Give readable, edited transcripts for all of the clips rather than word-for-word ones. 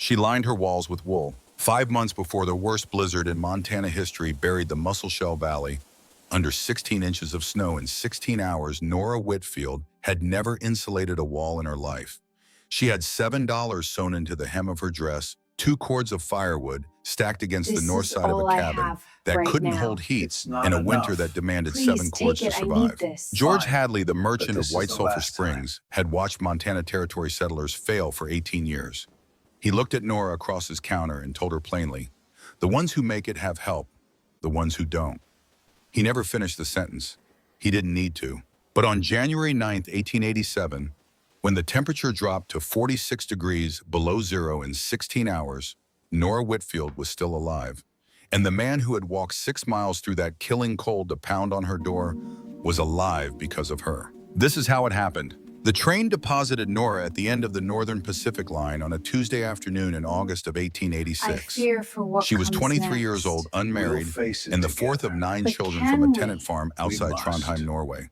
She lined her walls with wool. 5 months before the worst blizzard in Montana history buried the Musselshell Valley under 16 inches of snow in 16 hours, Nora Whitfield had never insulated a wall in her life. She had $7 sewn into the hem of her dress, 2 cords of firewood stacked against the This north is side of a all I cabin have that right couldn't now. hold heat It's not in a winter enough. that demanded Please 7 cords take to it. I need survive. this. George Fine. Hadley, the But merchant this of is White the Sulphur last time. Springs, had watched Montana Territory settlers fail for 18 years. He looked at Nora across his counter and told her plainly, "The ones who make it have help, the ones who don't." He never finished the sentence. He didn't need to. But on January 9th, 1887, when the temperature dropped to 46 degrees below zero in 16 hours, Nora Whitfield was still alive. And the man who had walked 6 miles through that killing cold to pound on her door was alive because of her. This is how it happened. The train deposited Nora at the end of the Northern Pacific Line on a Tuesday afternoon in August of I 1886. fear for what She was comes 23 years next. old, unmarried, We'll face it and the fourth of together. 9 But children can from a we? tenant farm outside must. Trondheim, Norway.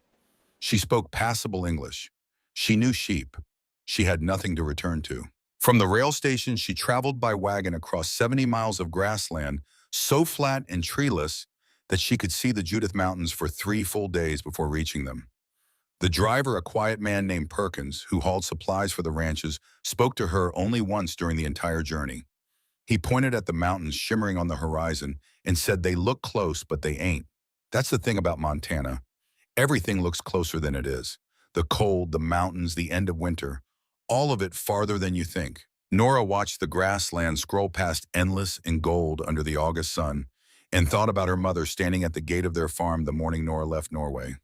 She spoke passable English. She knew sheep. She had nothing to return to. From the rail station, she traveled by wagon across 70 miles of grassland, so flat and treeless that she could see the Judith Mountains for 3 full days before reaching them. The driver, a quiet man named Perkins, who hauled supplies for the ranches, spoke to her only once during the entire journey. He pointed at the mountains shimmering on the horizon and said, "They look close, but they ain't." That's the thing about Montana. Everything looks closer than it is. The cold, the mountains, the end of winter, all of it farther than you think. Nora watched the grassland scroll past endless and gold under the August sun and thought about her mother standing at the gate of their farm the morning Nora left Norway.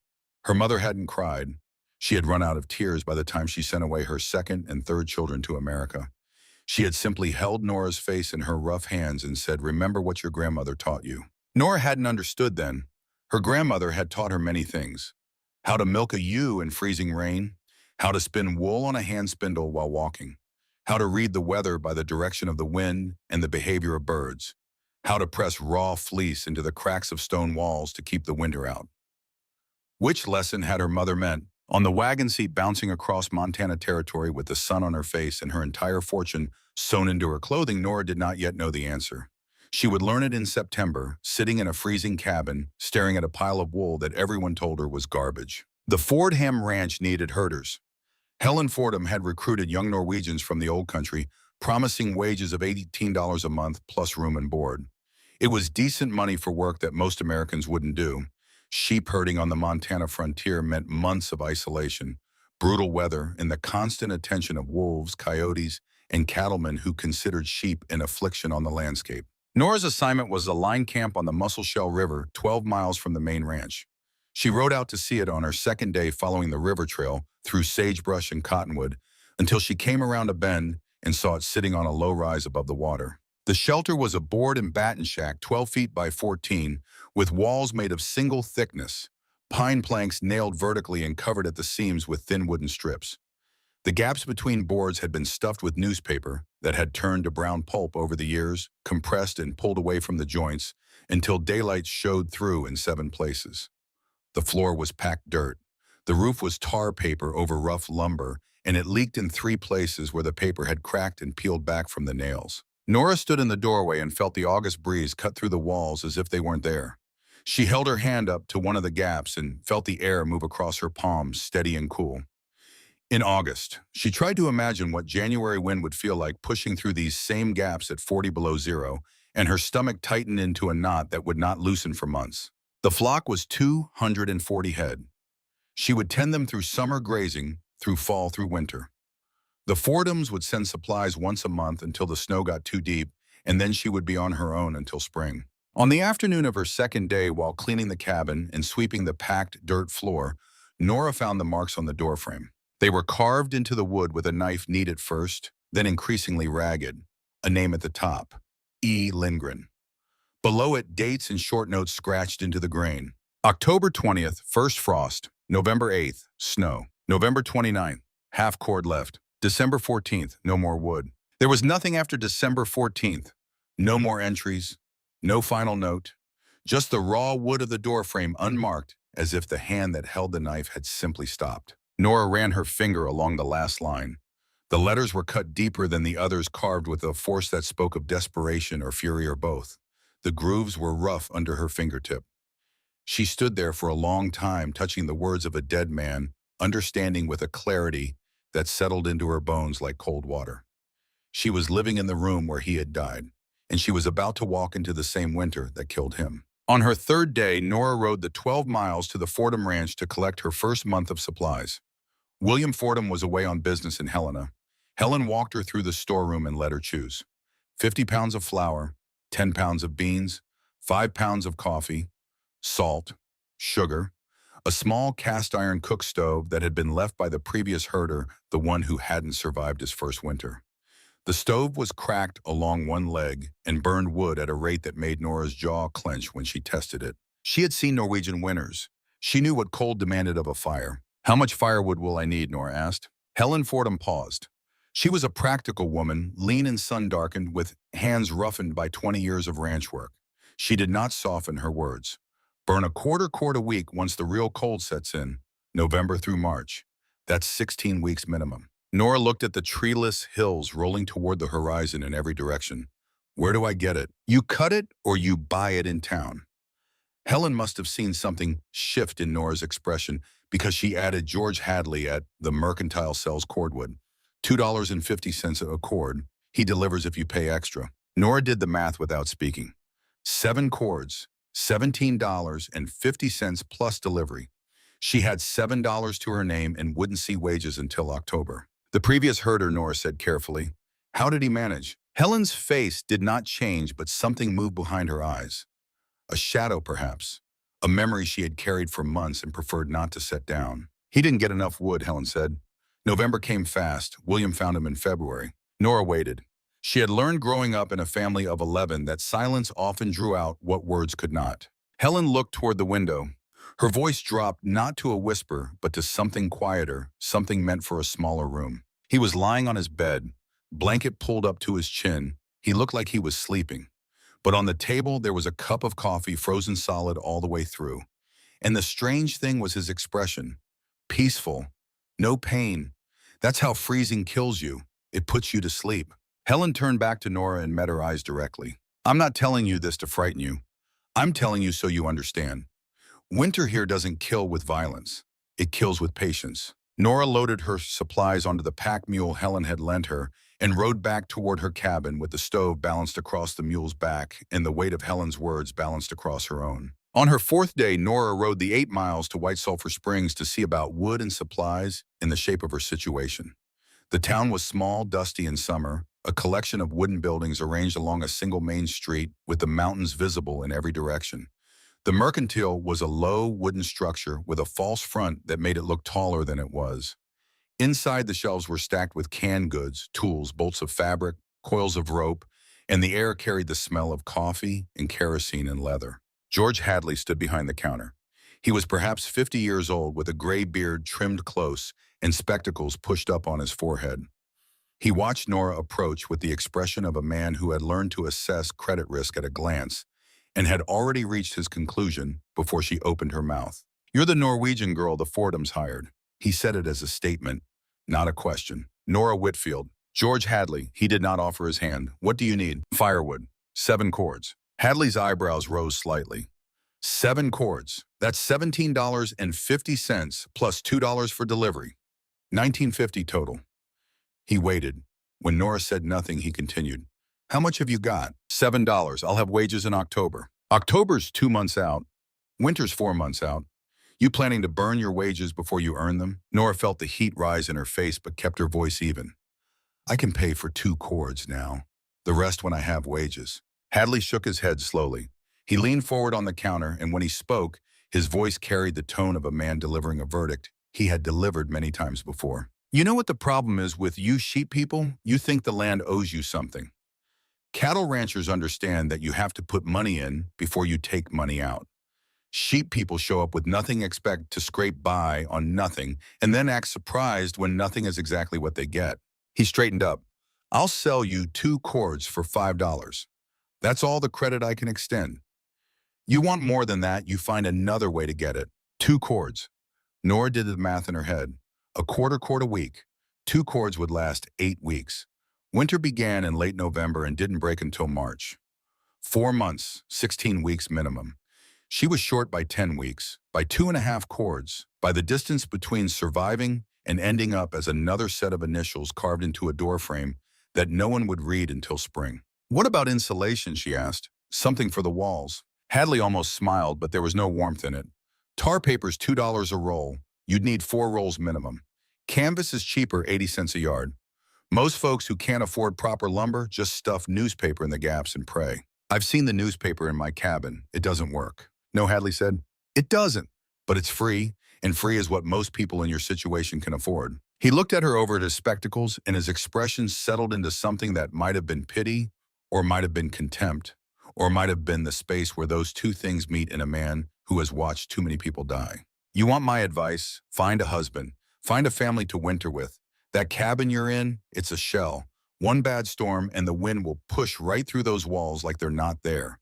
Her mother hadn't cried. She had run out of tears by the time she sent away her second and third children to America. She had simply held Nora's face in her rough hands and said, "Remember what your grandmother taught you." Nora hadn't understood then. Her grandmother had taught her many things. How to milk a ewe in freezing rain, how to spin wool on a hand spindle while walking, how to read the weather by the direction of the wind and the behavior of birds, how to press raw fleece into the cracks of stone walls to keep the winter out. Which lesson had her mother meant? On the wagon seat bouncing across Montana territory with the sun on her face and her entire fortune sewn into her clothing, Nora did not yet know the answer. She would learn it in September, sitting in a freezing cabin, staring at a pile of wool that everyone told her was garbage. The Fordham Ranch needed herders. Helen Fordham had recruited young Norwegians from the old country, promising wages of $18 a month plus room and board. It was decent money for work that most Americans wouldn't do. Sheep herding on the Montana frontier meant months of isolation, brutal weather, and the constant attention of wolves, coyotes, and cattlemen who considered sheep an affliction on the landscape. Nora's assignment was a line camp on the Musselshell River, 12 miles from the main ranch. She rode out to see it on her second day following the river trail through sagebrush and cottonwood until she came around a bend and saw it sitting on a low rise above the water. The shelter was a board and batten shack 12 feet by 14 with walls made of single thickness, pine planks nailed vertically and covered at the seams with thin wooden strips. The gaps between boards had been stuffed with newspaper that had turned to brown pulp over the years, compressed and pulled away from the joints until daylight showed through in 7 places. The floor was packed dirt. The roof was tar paper over rough lumber, and it leaked in 3 places where the paper had cracked and peeled back from the nails. Nora stood in the doorway and felt the August breeze cut through the walls as if they weren't there. She held her hand up to one of the gaps and felt the air move across her palms, steady and cool. In August, she tried to imagine what January wind would feel like pushing through these same gaps at 40 below zero, and her stomach tightened into a knot that would not loosen for months. The flock was 240 head. She would tend them through summer grazing, through fall, through winter. The Fordhams would send supplies once a month until the snow got too deep, and then she would be on her own until spring. On the afternoon of her second day, while cleaning the cabin and sweeping the packed dirt floor, Nora found the marks on the doorframe. They were carved into the wood with a knife neat at first, then increasingly ragged. A name at the top, E. Lindgren. Below it, dates and short notes scratched into the grain. October 20th, first frost. November 8th, snow. November 29th, half cord left. December 14th, no more wood. There was nothing after December 14th. No more entries, no final note. Just the raw wood of the doorframe unmarked, as if the hand that held the knife had simply stopped. Nora ran her finger along the last line. The letters were cut deeper than the others, carved with a force that spoke of desperation or fury or both. The grooves were rough under her fingertip. She stood there for a long time, touching the words of a dead man, understanding with a clarity that settled into her bones like cold water. She was living in the room where he had died, and she was about to walk into the same winter that killed him. On her third day, Nora rode the 12 miles to the Fordham Ranch to collect her first month of supplies. William Fordham was away on business in Helena. Helen walked her through the storeroom and let her choose. 50 pounds of flour, 10 pounds of beans, 5 pounds of coffee, salt, sugar, a small cast-iron cook stove that had been left by the previous herder, the one who hadn't survived his first winter. The stove was cracked along one leg and burned wood at a rate that made Nora's jaw clench when she tested it. She had seen Norwegian winters. She knew what cold demanded of a fire. "How much firewood will I need?" Nora asked. Helen Fordham paused. She was a practical woman, lean and sun-darkened, with hands roughened by 20 years of ranch work. She did not soften her words. "Burn a quarter quart a week once the real cold sets in, November through March. That's 16 weeks minimum." Nora looked at the treeless hills rolling toward the horizon in every direction. "Where do I get it?" "You cut it or you buy it in town." Helen must have seen something shift in Nora's expression because she added, "George Hadley at the Mercantile sells cordwood. $2.50 a cord. He delivers if you pay extra." Nora did the math without speaking. 7 cords, $17.50 plus delivery. She had $7 to her name and wouldn't see wages until October. "The previous herder," Nora said carefully. "How did he manage?" Helen's face did not change, but something moved behind her eyes. A shadow, perhaps. A memory she had carried for months and preferred not to set down. "He didn't get enough wood," Helen said. "November came fast. William found him in February." Nora waited. She had learned growing up in a family of 11 that silence often drew out what words could not. Helen looked toward the window. Her voice dropped not to a whisper, but to something quieter, something meant for a smaller room. He was lying on his bed, blanket pulled up to his chin. He looked like he was sleeping. But on the table, there was a cup of coffee frozen solid all the way through. And the strange thing was his expression. Peaceful. No pain. That's how freezing kills you. It puts you to sleep. Helen turned back to Nora and met her eyes directly. "I'm not telling you this to frighten you. I'm telling you so you understand. Winter here doesn't kill with violence. It kills with patience." Nora loaded her supplies onto the pack mule Helen had lent her and rode back toward her cabin with the stove balanced across the mule's back and the weight of Helen's words balanced across her own. On her fourth day, Nora rode the 8 miles to White Sulphur Springs to see about wood and supplies in the shape of her situation. The town was small, dusty in summer, a collection of wooden buildings arranged along a single main street with the mountains visible in every direction. The Mercantile was a low wooden structure with a false front that made it look taller than it was. Inside, the shelves were stacked with canned goods, tools, bolts of fabric, coils of rope, and the air carried the smell of coffee and kerosene and leather. George Hadley stood behind the counter. He was perhaps 50 years old with a gray beard trimmed close and spectacles pushed up on his forehead. He watched Nora approach with the expression of a man who had learned to assess credit risk at a glance and had already reached his conclusion before she opened her mouth. "You're the Norwegian girl the Fordhams hired." He said it as a statement, not a question. "Nora Whitfield." George Hadley. He did not offer his hand. "What do you need?" "Firewood. 7 cords." Hadley's eyebrows rose slightly. 7 cords. That's $17.50 plus $2 for delivery. $19.50 total. He waited. When Nora said nothing, he continued. "How much have you got?" $7. I'll have wages in October. October's 2 months out. Winter's 4 months out. You planning to burn your wages before you earn them? Nora felt the heat rise in her face but kept her voice even. "I can pay for 2 cords now. The rest when I have wages." Hadley shook his head slowly. He leaned forward on the counter, and when he spoke, his voice carried the tone of a man delivering a verdict he had delivered many times before. "You know what the problem is with you sheep people? You think the land owes you something. Cattle ranchers understand that you have to put money in before you take money out. Sheep people show up with nothing, expect to scrape by on nothing, and then act surprised when nothing is exactly what they get." He straightened up. "I'll sell you 2 cords for $5. That's all the credit I can extend. You want more than that, you find another way to get it. 2 cords. Nora did the math in her head. A quarter cord a week. 2 cords would last 8 weeks. Winter began in late November and didn't break until March. 4 months, 16 weeks minimum. She was short by 10 weeks, by 2.5 cords, by the distance between surviving and ending up as another set of initials carved into a doorframe that no one would read until spring. What about insulation, she asked. Something for the walls. Hadley almost smiled, but there was no warmth in it. Tar paper's $2 a roll. You'd need 4 rolls minimum. Canvas is cheaper, 80 cents a yard. Most folks who can't afford proper lumber just stuff newspaper in the gaps and pray. I've seen the newspaper in my cabin. It doesn't work. No, Hadley said. It doesn't, but it's free, and free is what most people in your situation can afford. He looked at her over his spectacles, and his expression settled into something that might have been pity, or might have been contempt, or might have been the space where those two things meet in a man who has watched too many people die. You want my advice? Find a husband. Find a family to winter with. That cabin you're in, it's a shell. One bad storm and the wind will push right through those walls like they're not there.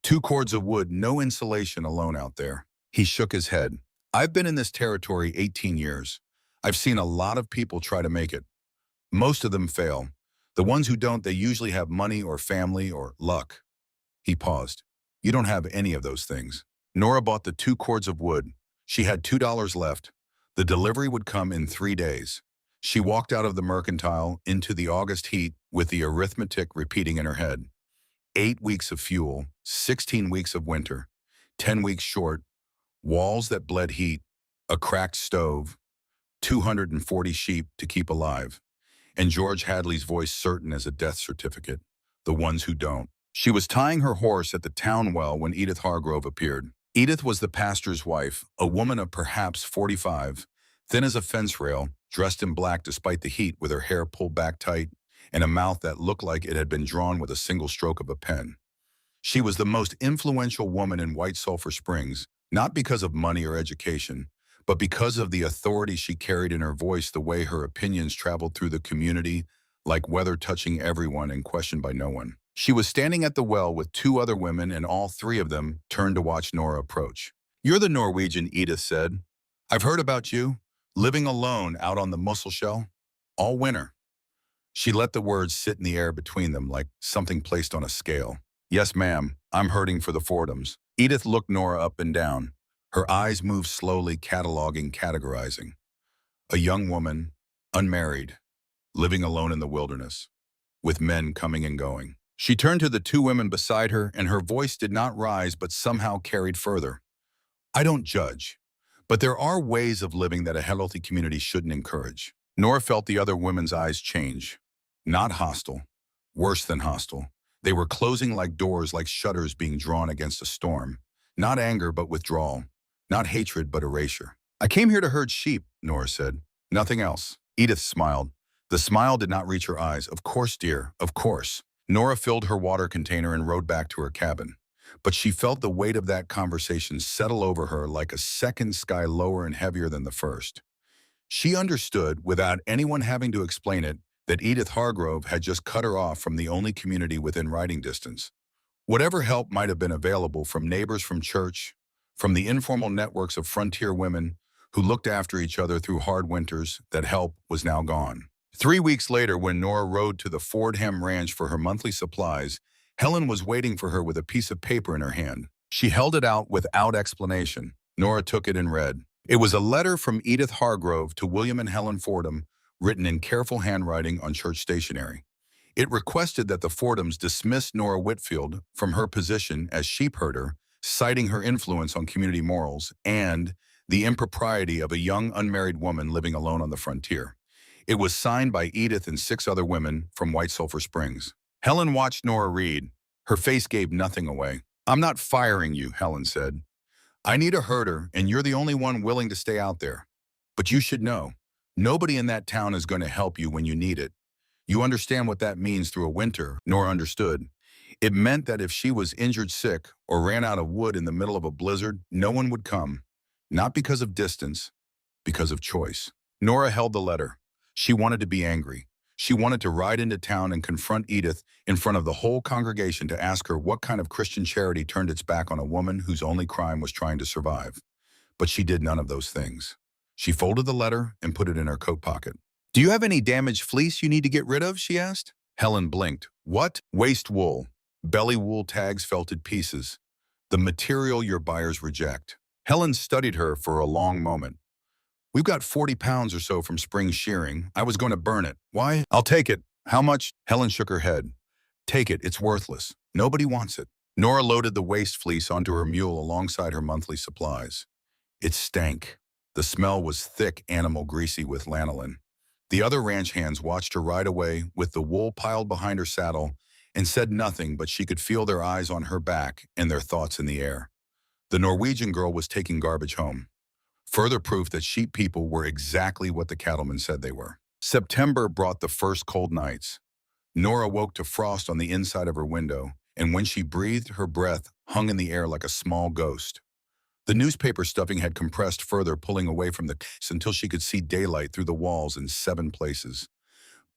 2 cords of wood, no insulation alone out there. He shook his head. I've been in this territory 18 years. I've seen a lot of people try to make it. Most of them fail. The ones who don't, they usually have money or family or luck. He paused. You don't have any of those things. Nora bought the 2 cords of wood. She had $2 left. The delivery would come in 3 days. She walked out of the mercantile into the August heat with the arithmetic repeating in her head. 8 weeks of fuel, 16 weeks of winter, 10 weeks short, walls that bled heat, a cracked stove, 240 sheep to keep alive, and George Hadley's voice certain as a death certificate, the ones who don't. She was tying her horse at the town well when Edith Hargrove appeared. Edith was the pastor's wife, a woman of perhaps 45, thin as a fence rail, dressed in black despite the heat with her hair pulled back tight and a mouth that looked like it had been drawn with a single stroke of a pen. She was the most influential woman in White Sulphur Springs, not because of money or education, but because of the authority she carried in her voice, the way her opinions traveled through the community, like weather touching everyone and questioned by no one. She was standing at the well with 2 other women, and all 3 of them turned to watch Nora approach. You're the Norwegian, Edith said. I've heard about you, living alone out on the Musselshell, all winter. She let the words sit in the air between them like something placed on a scale. Yes, ma'am, I'm hurting for the Fordhams. Edith looked Nora up and down. Her eyes moved slowly, cataloging, categorizing. A young woman, unmarried, living alone in the wilderness, with men coming and going. She turned to the 2 women beside her, and her voice did not rise but somehow carried further. I don't judge, but there are ways of living that a healthy community shouldn't encourage. Nora felt the other women's eyes change. Not hostile, worse than hostile. They were closing like doors, like shutters being drawn against a storm. Not anger, but withdrawal. Not hatred, but erasure. I came here to herd sheep, Nora said. Nothing else. Edith smiled. The smile did not reach her eyes. Of course, dear, of course. Nora filled her water container and rode back to her cabin. But she felt the weight of that conversation settle over her like a second sky lower and heavier than the first. She understood, without anyone having to explain it, that Edith Hargrove had just cut her off from the only community within riding distance. Whatever help might have been available from neighbors from church, from the informal networks of frontier women who looked after each other through hard winters, that help was now gone. 3 weeks later, when Nora rode to the Fordham Ranch for her monthly supplies, Helen was waiting for her with a piece of paper in her hand. She held it out without explanation. Nora took it and read. It was a letter from Edith Hargrove to William and Helen Fordham, written in careful handwriting on church stationery. It requested that the Fordhams dismiss Nora Whitfield from her position as sheep herder, citing her influence on community morals and the impropriety of a young unmarried woman living alone on the frontier. It was signed by Edith and 6 other women from White Sulphur Springs. Helen watched Nora read. Her face gave nothing away. I'm not firing you, Helen said. I need a herder, and you're the only one willing to stay out there. But you should know, nobody in that town is going to help you when you need it. You understand what that means through a winter, Nora understood. It meant that if she was injured sick or ran out of wood in the middle of a blizzard, no one would come. Not because of distance, because of choice. Nora held the letter. She wanted to be angry. She wanted to ride into town and confront Edith in front of the whole congregation to ask her what kind of Christian charity turned its back on a woman whose only crime was trying to survive. But she did none of those things. She folded the letter and put it in her coat pocket. Do you have any damaged fleece you need to get rid of, she asked. Helen blinked. What? Waste wool. Belly wool tags felted pieces. The material your buyers reject. Helen studied her for a long moment. We've got 40 pounds or so from spring shearing. I was going to burn it. Why? I'll take it. How much? Helen shook her head. Take it. It's worthless. Nobody wants it. Nora loaded the waste fleece onto her mule alongside her monthly supplies. It stank. The smell was thick, animal greasy with lanolin. The other ranch hands watched her ride away with the wool piled behind her saddle and said nothing, but she could feel their eyes on her back and their thoughts in the air. The Norwegian girl was taking garbage home. Further proof that sheep people were exactly what the cattlemen said they were. September brought the first cold nights. Nora woke to frost on the inside of her window, and when she breathed, her breath hung in the air like a small ghost. The newspaper stuffing had compressed further, pulling away from the until she could see daylight through the walls in 7 places.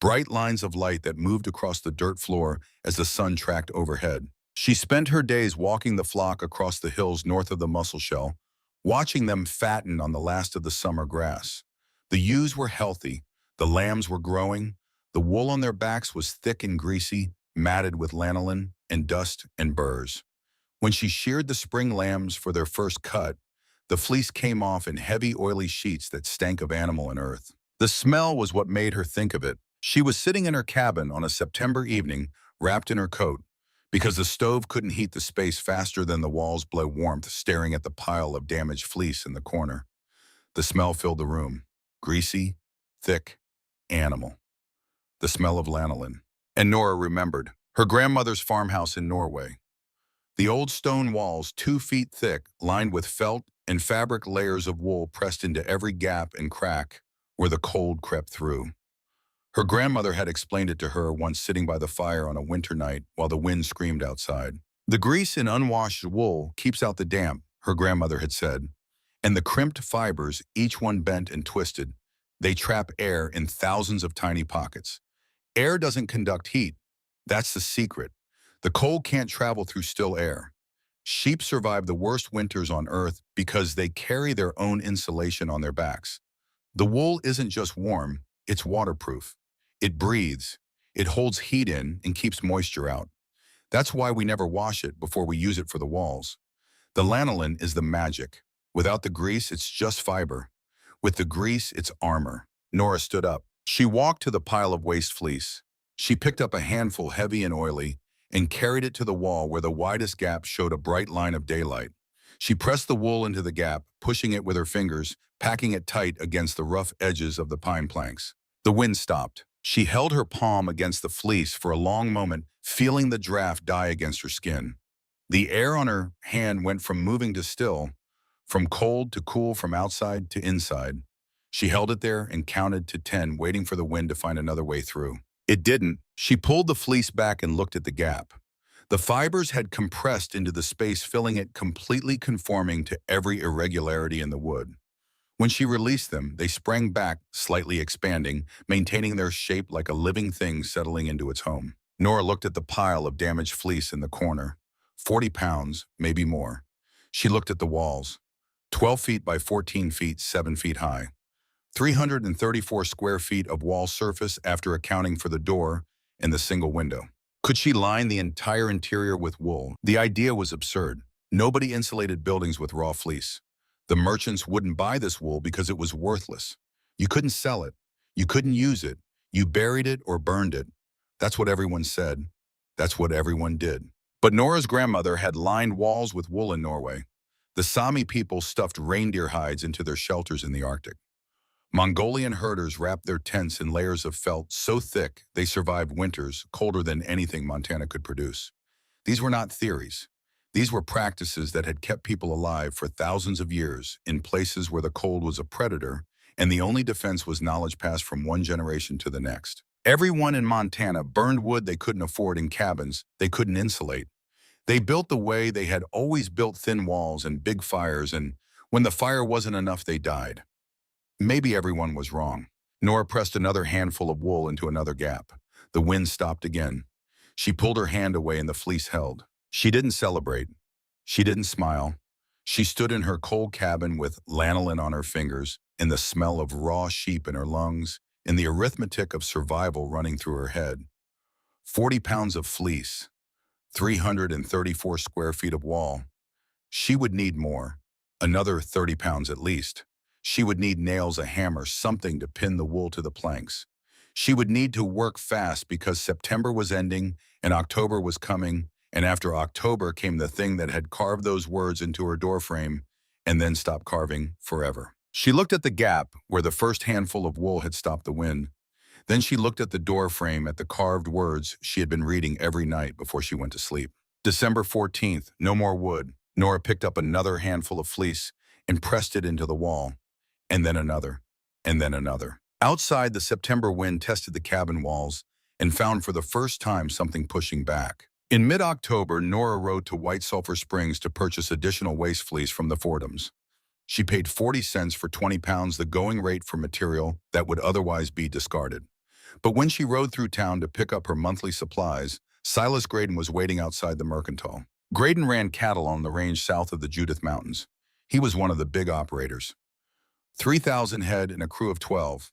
Bright lines of light that moved across the dirt floor as the sun tracked overhead. She spent her days walking the flock across the hills north of the Mussel Shell, watching them fatten on the last of the summer grass. The ewes were healthy, the lambs were growing, the wool on their backs was thick and greasy, matted with lanolin and dust and burrs. When she sheared the spring lambs for their first cut, the fleece came off in heavy, oily sheets that stank of animal and earth. The smell was what made her think of it. She was sitting in her cabin on a September evening, wrapped in her coat, because the stove couldn't heat the space faster than the walls blew warmth, staring at the pile of damaged fleece in the corner. The smell filled the room. Greasy, thick, animal. The smell of lanolin. And Nora remembered her grandmother's farmhouse in Norway. The old stone walls, 2 feet thick, lined with felt and fabric layers of wool pressed into every gap and crack where the cold crept through. Her grandmother had explained it to her once sitting by the fire on a winter night while the wind screamed outside. The grease in unwashed wool keeps out the damp, her grandmother had said, and the crimped fibers, each one bent and twisted, they trap air in thousands of tiny pockets. Air doesn't conduct heat. That's the secret. The cold can't travel through still air. Sheep survive the worst winters on Earth because they carry their own insulation on their backs. The wool isn't just warm, it's waterproof. It breathes, it holds heat in and keeps moisture out. That's why we never wash it before we use it for the walls. The lanolin is the magic. Without the grease, it's just fiber. With the grease, it's armor. Nora stood up. She walked to the pile of waste fleece. She picked up a handful heavy and oily and carried it to the wall where the widest gap showed a bright line of daylight. She pressed the wool into the gap, pushing it with her fingers, packing it tight against the rough edges of the pine planks. The wind stopped. She held her palm against the fleece for a long moment, feeling the draft die against her skin. The air on her hand went from moving to still, from cold to cool, from outside to inside. She held it there and counted to 10, waiting for the wind to find another way through. It didn't. She pulled the fleece back and looked at the gap. The fibers had compressed into the space, filling it, completely conforming to every irregularity in the wood. When she released them, they sprang back, slightly expanding, maintaining their shape like a living thing settling into its home. Nora looked at the pile of damaged fleece in the corner. 40 pounds, maybe more. She looked at the walls. 12 feet by 14 feet, 7 feet high. 334 square feet of wall surface after accounting for the door and the single window. Could she line the entire interior with wool? The idea was absurd. Nobody insulated buildings with raw fleece. The merchants wouldn't buy this wool because it was worthless. You couldn't sell it. You couldn't use it. You buried it or burned it. That's what everyone said. That's what everyone did. But Nora's grandmother had lined walls with wool in Norway. The Sami people stuffed reindeer hides into their shelters in the Arctic. Mongolian herders wrapped their tents in layers of felt so thick they survived winters colder than anything Montana could produce. These were not theories. These were practices that had kept people alive for thousands of years in places where the cold was a predator and the only defense was knowledge passed from one generation to the next. Everyone in Montana burned wood they couldn't afford in cabins they couldn't insulate. They built the way they had always built, thin walls and big fires, and when the fire wasn't enough, they died. Maybe everyone was wrong. Nora pressed another handful of wool into another gap. The wind stopped again. She pulled her hand away and the fleece held. She didn't celebrate. She didn't smile. She stood in her cold cabin with lanolin on her fingers and the smell of raw sheep in her lungs in the arithmetic of survival running through her head. 40 pounds of fleece, 334 square feet of wall. She would need more, another 30 pounds at least. She would need nails, a hammer, something to pin the wool to the planks. She would need to work fast because September was ending and October was coming, and after October came the thing that had carved those words into her doorframe and then stopped carving forever. She looked at the gap where the first handful of wool had stopped the wind. Then she looked at the doorframe, at the carved words she had been reading every night before she went to sleep. December 14th, no more wood. Nora picked up another handful of fleece and pressed it into the wall, and then another, and then another. Outside, the September wind tested the cabin walls and found for the first time something pushing back. In mid-October, Nora rode to White Sulphur Springs to purchase additional waste fleece from the Fordhams. She paid 40 cents for 20 pounds, the going rate for material that would otherwise be discarded. But when she rode through town to pick up her monthly supplies, Silas Graydon was waiting outside the Mercantile. Graydon ran cattle on the range south of the Judith Mountains. He was one of the big operators. 3,000 head and a crew of 12.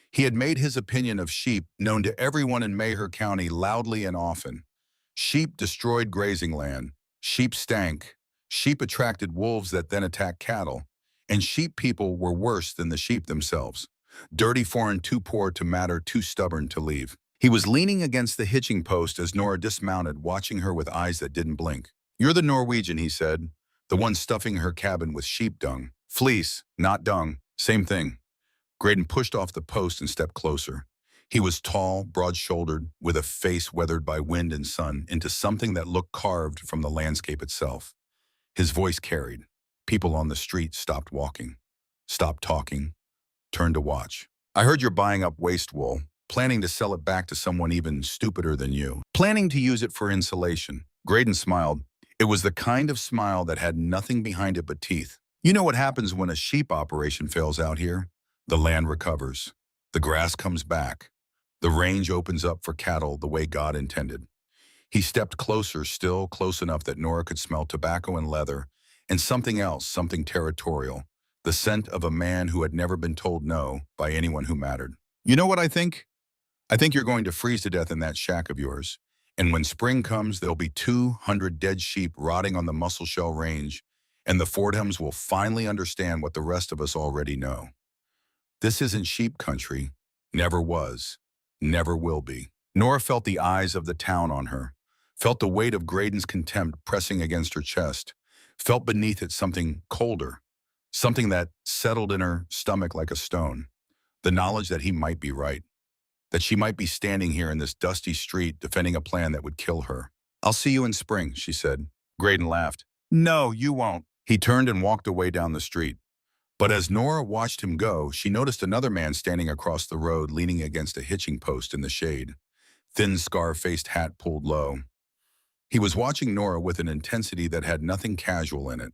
He had made his opinion of sheep known to everyone in Mayher County loudly and often. Sheep destroyed grazing land. Sheep stank. Sheep attracted wolves that then attacked cattle. And sheep people were worse than the sheep themselves. Dirty, foreign, too poor to matter, too stubborn to leave. He was leaning against the hitching post as Nora dismounted, watching her with eyes that didn't blink. "You're the Norwegian," he said, "the one stuffing her cabin with sheep dung. Fleece, not dung. Same thing." Graydon pushed off the post and stepped closer. He was tall, broad-shouldered, with a face weathered by wind and sun into something that looked carved from the landscape itself. His voice carried. People on the street stopped walking, stopped talking, turned to watch. "I heard you're buying up waste wool, planning to sell it back to someone even stupider than you, planning to use it for insulation." Graydon smiled. It was the kind of smile that had nothing behind it but teeth. "You know what happens when a sheep operation fails out here? The land recovers. The grass comes back. The range opens up for cattle the way God intended." He stepped closer, still close enough that Nora could smell tobacco and leather, and something else, something territorial, the scent of a man who had never been told no by anyone who mattered. "You know what I think? I think you're going to freeze to death in that shack of yours. And when spring comes, there'll be 200 dead sheep rotting on the Musselshell Range, and the Fordhams will finally understand what the rest of us already know. This isn't sheep country. Never was. Never will be." Nora felt the eyes of the town on her, felt the weight of Graydon's contempt pressing against her chest, felt beneath it something colder, something that settled in her stomach like a stone, the knowledge that he might be right, that she might be standing here in this dusty street defending a plan that would kill her. "I'll see you in spring," she said. Graydon laughed. "No, you won't." He turned and walked away down the street. But as Nora watched him go, she noticed another man standing across the road, leaning against a hitching post in the shade, thin scar-faced hat pulled low. He was watching Nora with an intensity that had nothing casual in it.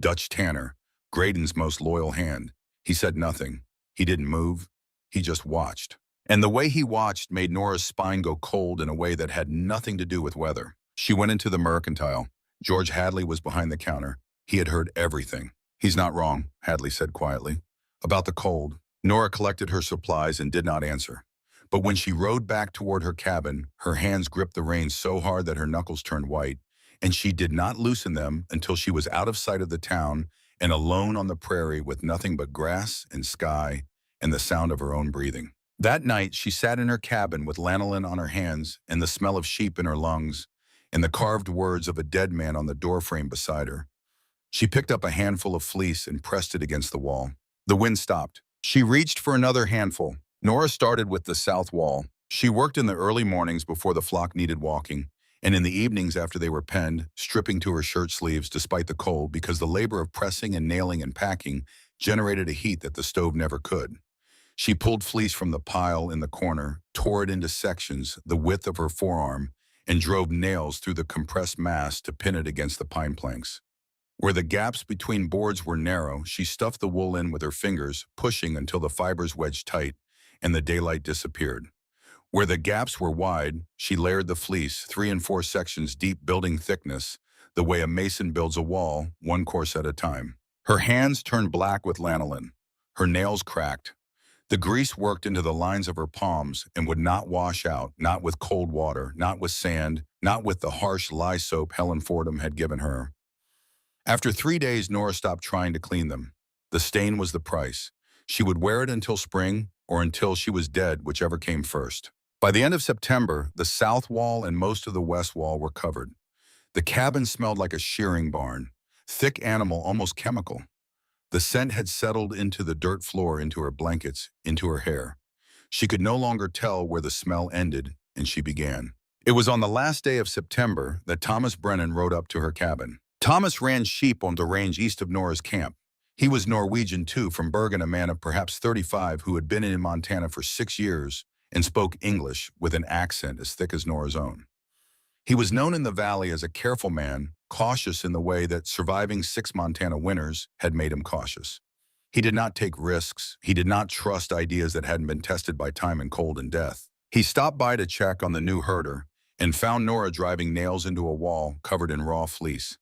Dutch Tanner, Graydon's most loyal hand. He said nothing. He didn't move. He just watched. And the way he watched made Nora's spine go cold in a way that had nothing to do with weather. She went into the Mercantile. George Hadley was behind the counter. He had heard everything. "He's not wrong," Hadley said quietly. "About the cold." Nora collected her supplies and did not answer. But when she rode back toward her cabin, her hands gripped the reins so hard that her knuckles turned white, and she did not loosen them until she was out of sight of the town and alone on the prairie with nothing but grass and sky and the sound of her own breathing. That night, she sat in her cabin with lanolin on her hands and the smell of sheep in her lungs and the carved words of a dead man on the doorframe beside her. She picked up a handful of fleece and pressed it against the wall. The wind stopped. She reached for another handful. Nora started with the south wall. She worked in the early mornings before the flock needed walking, and in the evenings after they were penned, stripping to her shirt sleeves despite the cold because the labor of pressing and nailing and packing generated a heat that the stove never could. She pulled fleece from the pile in the corner, tore it into sections the width of her forearm, and drove nails through the compressed mass to pin it against the pine planks. Where the gaps between boards were narrow, she stuffed the wool in with her fingers, pushing until the fibers wedged tight and the daylight disappeared. Where the gaps were wide, she layered the fleece, 3 and 4 sections deep, building thickness, the way a mason builds a wall, one course at a time. Her hands turned black with lanolin. Her nails cracked. The grease worked into the lines of her palms and would not wash out, not with cold water, not with sand, not with the harsh lye soap Helen Fordham had given her. After 3 days, Nora stopped trying to clean them. The stain was the price. She would wear it until spring or until she was dead, whichever came first. By the end of September, the south wall and most of the west wall were covered. The cabin smelled like a shearing barn, thick animal, almost chemical. The scent had settled into the dirt floor, into her blankets, into her hair. She could no longer tell where the smell ended and she began. It was on the last day of September that Thomas Brennan rode up to her cabin. Thomas ran sheep on the range east of Nora's camp. He was Norwegian too, from Bergen, a man of perhaps 35 who had been in Montana for 6 years and spoke English with an accent as thick as Nora's own. He was known in the valley as a careful man, cautious in the way that surviving 6 Montana winters had made him cautious. He did not take risks. He did not trust ideas that hadn't been tested by time and cold and death. He stopped by to check on the new herder and found Nora driving nails into a wall covered in raw fleece.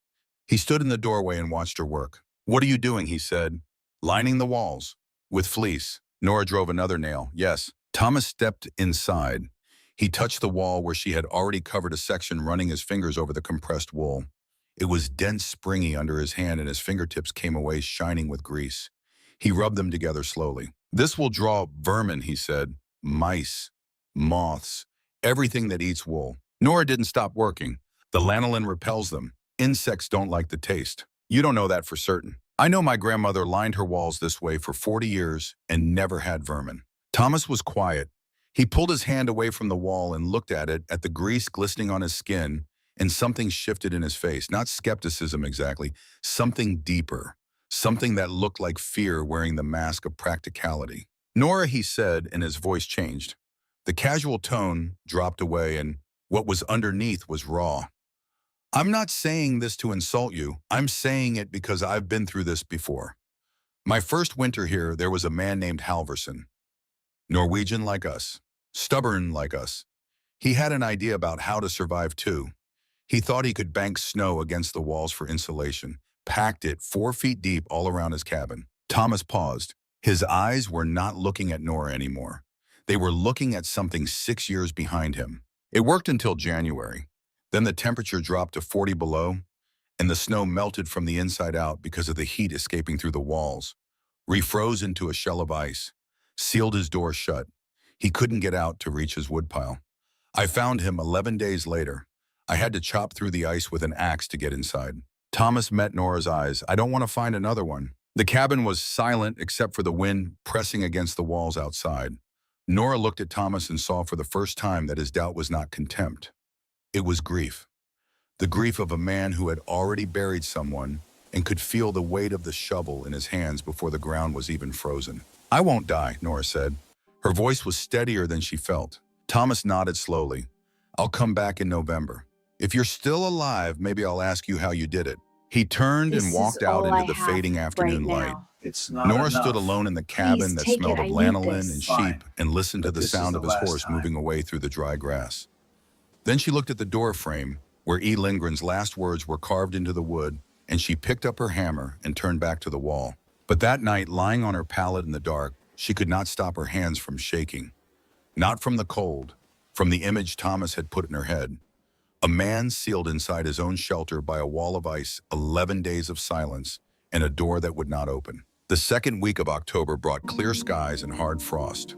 He stood in the doorway and watched her work. "What are you doing?" he said. "Lining the walls with fleece." Nora drove another nail. "Yes." Thomas stepped inside. He touched the wall where she had already covered a section, running his fingers over the compressed wool. It was dense, springy under his hand, and his fingertips came away shining with grease. He rubbed them together slowly. "This will draw vermin," he said. "Mice, moths, everything that eats wool." Nora didn't stop working. "The lanolin repels them. Insects don't like the taste." "You don't know that for certain. I know my grandmother lined her walls this way for 40 years and never had vermin." Thomas was quiet. He pulled his hand away from the wall and looked at it, at the grease glistening on his skin, and something shifted in his face. Not skepticism exactly, something deeper, something that looked like fear wearing the mask of practicality. "Nora," he said, and his voice changed. The casual tone dropped away, and what was underneath was raw. "I'm not saying this to insult you. I'm saying it because I've been through this before. My first winter here, there was a man named Halverson. Norwegian like us, stubborn like us. He had an idea about how to survive too. He thought he could bank snow against the walls for insulation, packed it 4 feet deep all around his cabin." Thomas paused. His eyes were not looking at Nora anymore. They were looking at something 6 years behind him. It worked until January. Then the temperature dropped to 40 below, and the snow melted from the inside out because of the heat escaping through the walls, refroze into a shell of ice, sealed his door shut. He couldn't get out to reach his woodpile. I found him 11 days later. I had to chop through the ice with an axe to get inside. Thomas met Nora's eyes. "I don't want to find another one." The cabin was silent except for the wind pressing against the walls outside. Nora looked at Thomas and saw for the first time that his doubt was not contempt. It was grief. The grief of a man who had already buried someone and could feel the weight of the shovel in his hands before the ground was even frozen. "I won't die," Nora said. Her voice was steadier than she felt. Thomas nodded slowly. "I'll come back in November. If you're still alive, maybe I'll ask you how you did it." He turned and walked out into the fading afternoon light. Nora stood alone in the cabin that smelled of lanolin and sheep and listened to the sound of his horse moving away through the dry grass. Then she looked at the door frame, where E. Lindgren's last words were carved into the wood, and she picked up her hammer and turned back to the wall. But that night, lying on her pallet in the dark, she could not stop her hands from shaking. Not from the cold, from the image Thomas had put in her head. A man sealed inside his own shelter by a wall of ice, 11 days of silence, and a door that would not open. The second week of October brought clear skies and hard frost.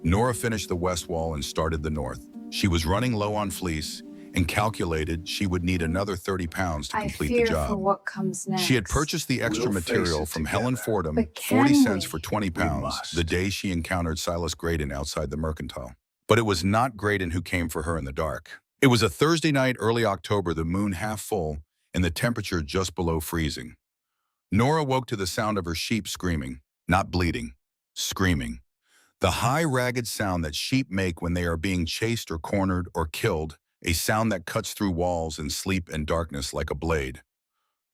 Nora finished the west wall and started the north. She was running low on fleece and calculated she would need another 30 pounds to complete the job. For what comes next. She had purchased the extra material from Helen Fordham, 40 cents for 20 pounds, the day she encountered Silas Graydon outside the mercantile. But it was not Graydon who came for her in the dark. It was a Thursday night, early October, the moon half full, and the temperature just below freezing. Nora woke to the sound of her sheep screaming, not bleating, screaming. The high, ragged sound that sheep make when they are being chased or cornered or killed, a sound that cuts through walls and sleep and darkness like a blade.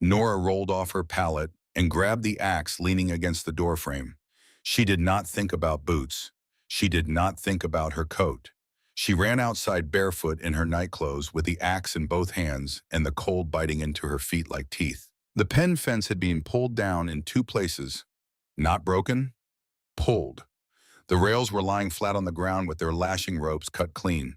Nora rolled off her pallet and grabbed the axe leaning against the doorframe. She did not think about boots. She did not think about her coat. She ran outside barefoot in her nightclothes with the axe in both hands and the cold biting into her feet like teeth. The pen fence had been pulled down in 2 places. Not broken, pulled. The rails were lying flat on the ground with their lashing ropes cut clean.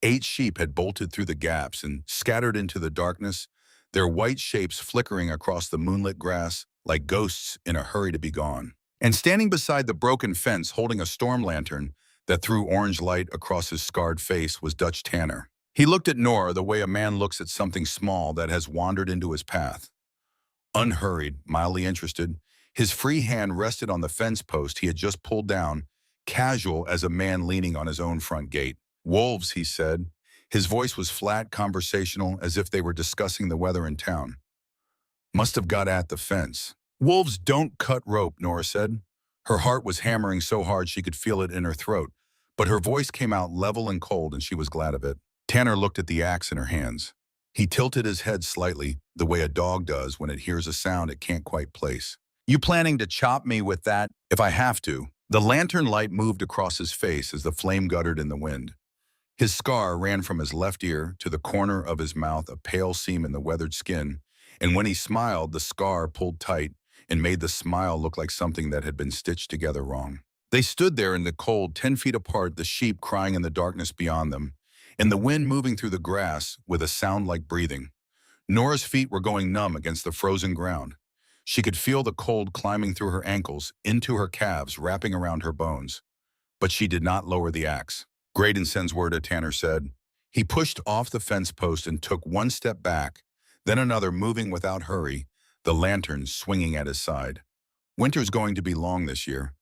8 sheep had bolted through the gaps and scattered into the darkness, their white shapes flickering across the moonlit grass like ghosts in a hurry to be gone. And standing beside the broken fence holding a storm lantern that threw orange light across his scarred face was Dutch Tanner. He looked at Nora the way a man looks at something small that has wandered into his path. Unhurried, mildly interested, his free hand rested on the fence post he had just pulled down, casual as a man leaning on his own front gate. "Wolves," he said. His voice was flat, conversational, as if they were discussing the weather in town. "Must have got at the fence." "Wolves don't cut rope," Nora said. Her heart was hammering so hard she could feel it in her throat, but her voice came out level and cold, and she was glad of it. Tanner looked at the axe in her hands. He tilted his head slightly, the way a dog does when it hears a sound it can't quite place. "You planning to chop me with that, if I have to?" The lantern light moved across his face as the flame guttered in the wind. His scar ran from his left ear to the corner of his mouth, a pale seam in the weathered skin, and when he smiled, the scar pulled tight and made the smile look like something that had been stitched together wrong. They stood there in the cold, 10 feet apart, the sheep crying in the darkness beyond them, and the wind moving through the grass with a sound like breathing. Nora's feet were going numb against the frozen ground. She could feel the cold climbing through her ankles, into her calves, wrapping around her bones. But she did not lower the axe. "Graydon sends word," Tanner said. He pushed off the fence post and took one step back, then another, moving without hurry, the lantern swinging at his side. "Winter's going to be long this year.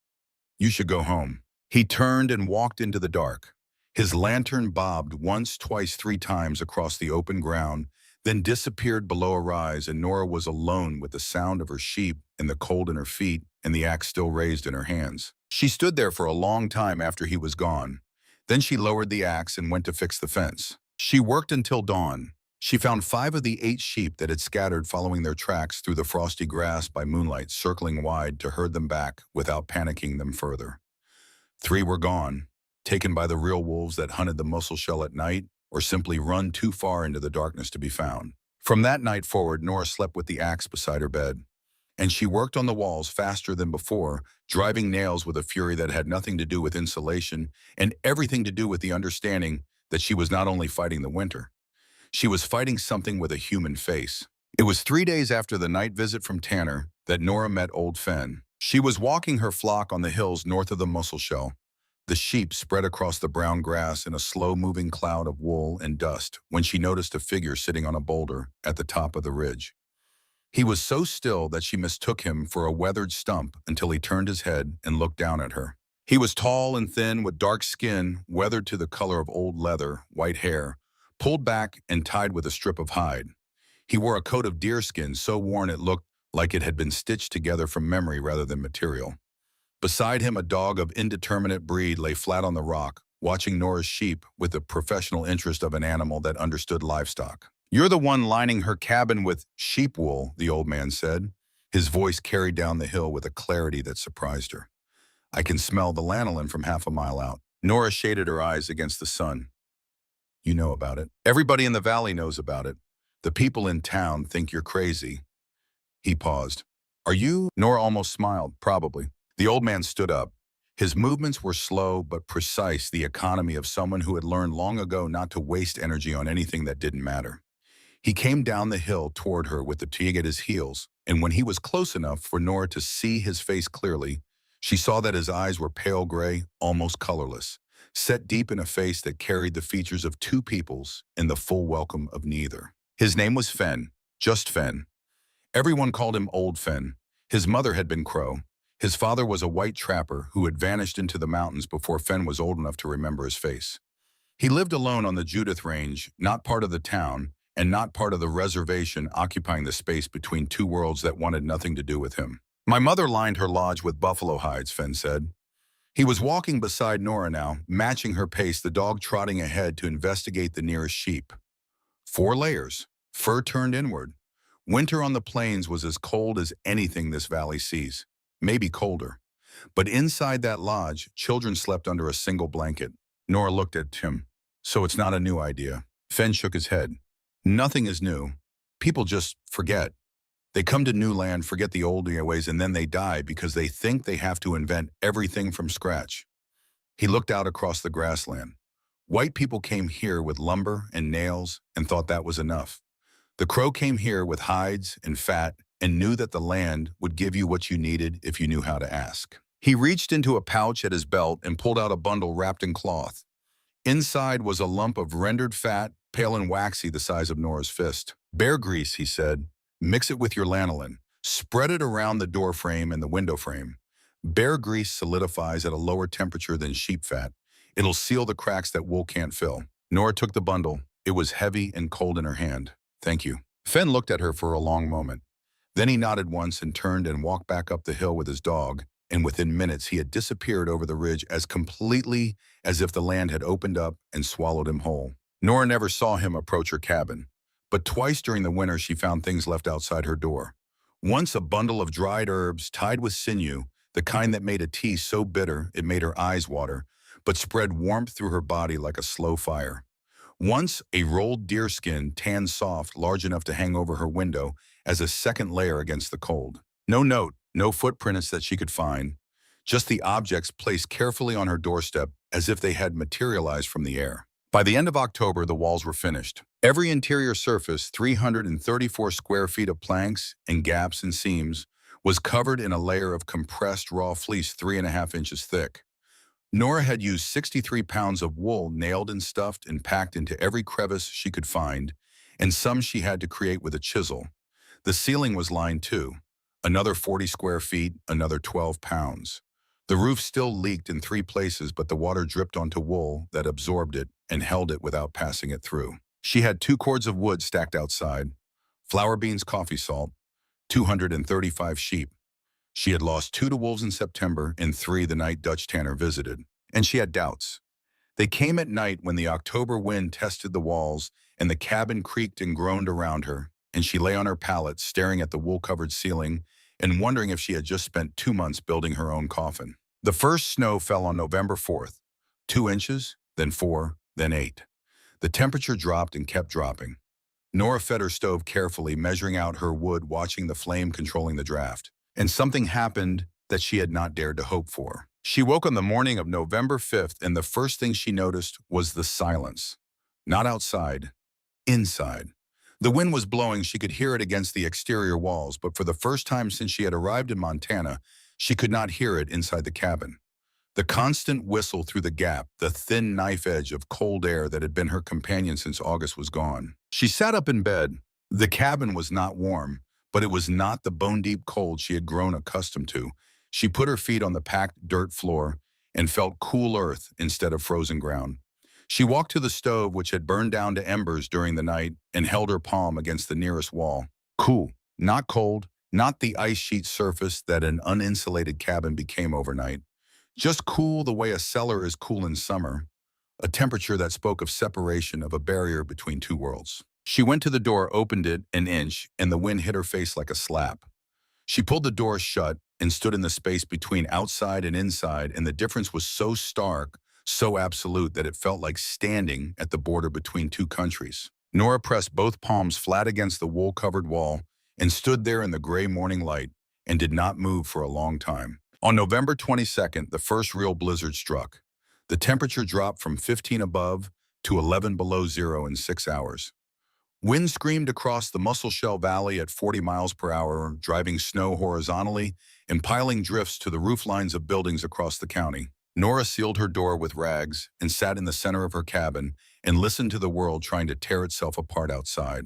You should go home." He turned and walked into the dark. His lantern bobbed once, twice, 3 times across the open ground, then disappeared below a rise, and Nora was alone with the sound of her sheep and the cold in her feet and the axe still raised in her hands. She stood there for a long time after he was gone. Then she lowered the axe and went to fix the fence. She worked until dawn. She found 5 of the 8 sheep that had scattered following their tracks through the frosty grass by moonlight, circling wide to herd them back without panicking them further. 3 were gone, taken by the real wolves that hunted the mussel shell at night or simply run too far into the darkness to be found. From that night forward, Nora slept with the axe beside her bed, and she worked on the walls faster than before, driving nails with a fury that had nothing to do with insulation and everything to do with the understanding that she was not only fighting the winter, she was fighting something with a human face. It was 3 days after the night visit from Tanner that Nora met Old Fen. She was walking her flock on the hills north of the mussel shell. The sheep spread across the brown grass in a slow-moving cloud of wool and dust when she noticed a figure sitting on a boulder at the top of the ridge. He was so still that she mistook him for a weathered stump until he turned his head and looked down at her. He was tall and thin, with dark skin, weathered to the color of old leather, white hair, pulled back and tied with a strip of hide. He wore a coat of deerskin so worn it looked like it had been stitched together from memory rather than material. Beside him, a dog of indeterminate breed lay flat on the rock, watching Nora's sheep with the professional interest of an animal that understood livestock. "You're the one lining her cabin with sheep wool," the old man said. His voice carried down the hill with a clarity that surprised her. "I can smell the lanolin from half a mile out." Nora shaded her eyes against the sun. "You know about it. Everybody in the valley knows about it. The people in town think you're crazy." He paused. "Are you?" Nora almost smiled. "Probably." The old man stood up. His movements were slow but precise, the economy of someone who had learned long ago not to waste energy on anything that didn't matter. He came down the hill toward her with the twig at his heels, and when he was close enough for Nora to see his face clearly, she saw that his eyes were pale gray, almost colorless, set deep in a face that carried the features of 2 peoples and the full welcome of neither. His name was Fen, just Fen. Everyone called him Old Fen. His mother had been Crow. His father was a white trapper who had vanished into the mountains before Fen was old enough to remember his face. He lived alone on the Judith Range, not part of the town, and not part of the reservation, occupying the space between 2 worlds that wanted nothing to do with him. "My mother lined her lodge with buffalo hides," Fen said. He was walking beside Nora now, matching her pace, the dog trotting ahead to investigate the nearest sheep. 4 layers, fur turned inward. Winter on the plains was as cold as anything this valley sees, maybe colder. But inside that lodge, children slept under a single blanket. Nora looked at him. "So it's not a new idea." Fen shook his head. "Nothing is new. People just forget. They come to new land, forget the old ways, and then they die because they think they have to invent everything from scratch." He looked out across the grassland. White people came here with lumber and nails and thought that was enough. The crow came here with hides and fat and knew that the land would give you what you needed if you knew how to ask. He reached into a pouch at his belt and pulled out a bundle wrapped in cloth. Inside was a lump of rendered fat, pale and waxy the size of Nora's fist. Bear grease, he said. Mix it with your lanolin. Spread it around the door frame and the window frame. Bear grease solidifies at a lower temperature than sheep fat. It'll seal the cracks that wool can't fill. Nora took the bundle. It was heavy and cold in her hand. Thank you. Fen looked at her for a long moment. Then he nodded once and turned and walked back up the hill with his dog, and within minutes he had disappeared over the ridge as completely as if the land had opened up and swallowed him whole. Nora never saw him approach her cabin, but twice during the winter she found things left outside her door. Once a bundle of dried herbs tied with sinew, the kind that made a tea so bitter it made her eyes water, but spread warmth through her body like a slow fire. Once a rolled deerskin, tanned soft, large enough to hang over her window as a second layer against the cold. No note, no footprints that she could find, just the objects placed carefully on her doorstep as if they had materialized from the air. By the end of October, the walls were finished. Every interior surface, 334 square feet of planks and gaps and seams, was covered in a layer of compressed raw fleece 3.5 inches thick. Nora had used 63 pounds of wool nailed and stuffed and packed into every crevice she could find, and some she had to create with a chisel. The ceiling was lined too. Another 40 square feet, another 12 pounds. The roof still leaked in 3 places, but the water dripped onto wool that absorbed it and held it without passing it through. She had 2 cords of wood stacked outside, flour beans, coffee salt, 235 sheep. She had lost 2 to wolves in September and 3 the night Dutch Tanner visited. And she had doubts. They came at night when the October wind tested the walls and the cabin creaked and groaned around her, and she lay on her pallet staring at the wool-covered ceiling and wondering if she had just spent 2 months building her own coffin. The first snow fell on November 4th, 2 inches, then 4, then 8. The temperature dropped and kept dropping. Nora fed her stove carefully, measuring out her wood, watching the flame controlling the draft. And something happened that she had not dared to hope for. She woke on the morning of November 5th, and the first thing she noticed was the silence. Not outside, inside. The wind was blowing, she could hear it against the exterior walls, but for the first time since she had arrived in Montana, she could not hear it inside the cabin. The constant whistle through the gap, the thin knife edge of cold air that had been her companion since August was gone. She sat up in bed. The cabin was not warm, but it was not the bone-deep cold she had grown accustomed to. She put her feet on the packed dirt floor and felt cool earth instead of frozen ground. She walked to the stove, which had burned down to embers during the night, and held her palm against the nearest wall. Cool, not cold, not the ice sheet surface that an uninsulated cabin became overnight. Just cool the way a cellar is cool in summer, a temperature that spoke of separation, of a barrier between 2 worlds. She went to the door, opened it an inch, and the wind hit her face like a slap. She pulled the door shut and stood in the space between outside and inside, and the difference was so stark, so absolute, that it felt like standing at the border between 2 countries. Nora pressed both palms flat against the wool-covered wall and stood there in the gray morning light and did not move for a long time. On November 22nd, the first real blizzard struck. The temperature dropped from 15 above to 11 below zero in 6 hours. Wind screamed across the Musselshell Valley at 40 miles per hour, driving snow horizontally and piling drifts to the rooflines of buildings across the county. Nora sealed her door with rags and sat in the center of her cabin and listened to the world trying to tear itself apart outside.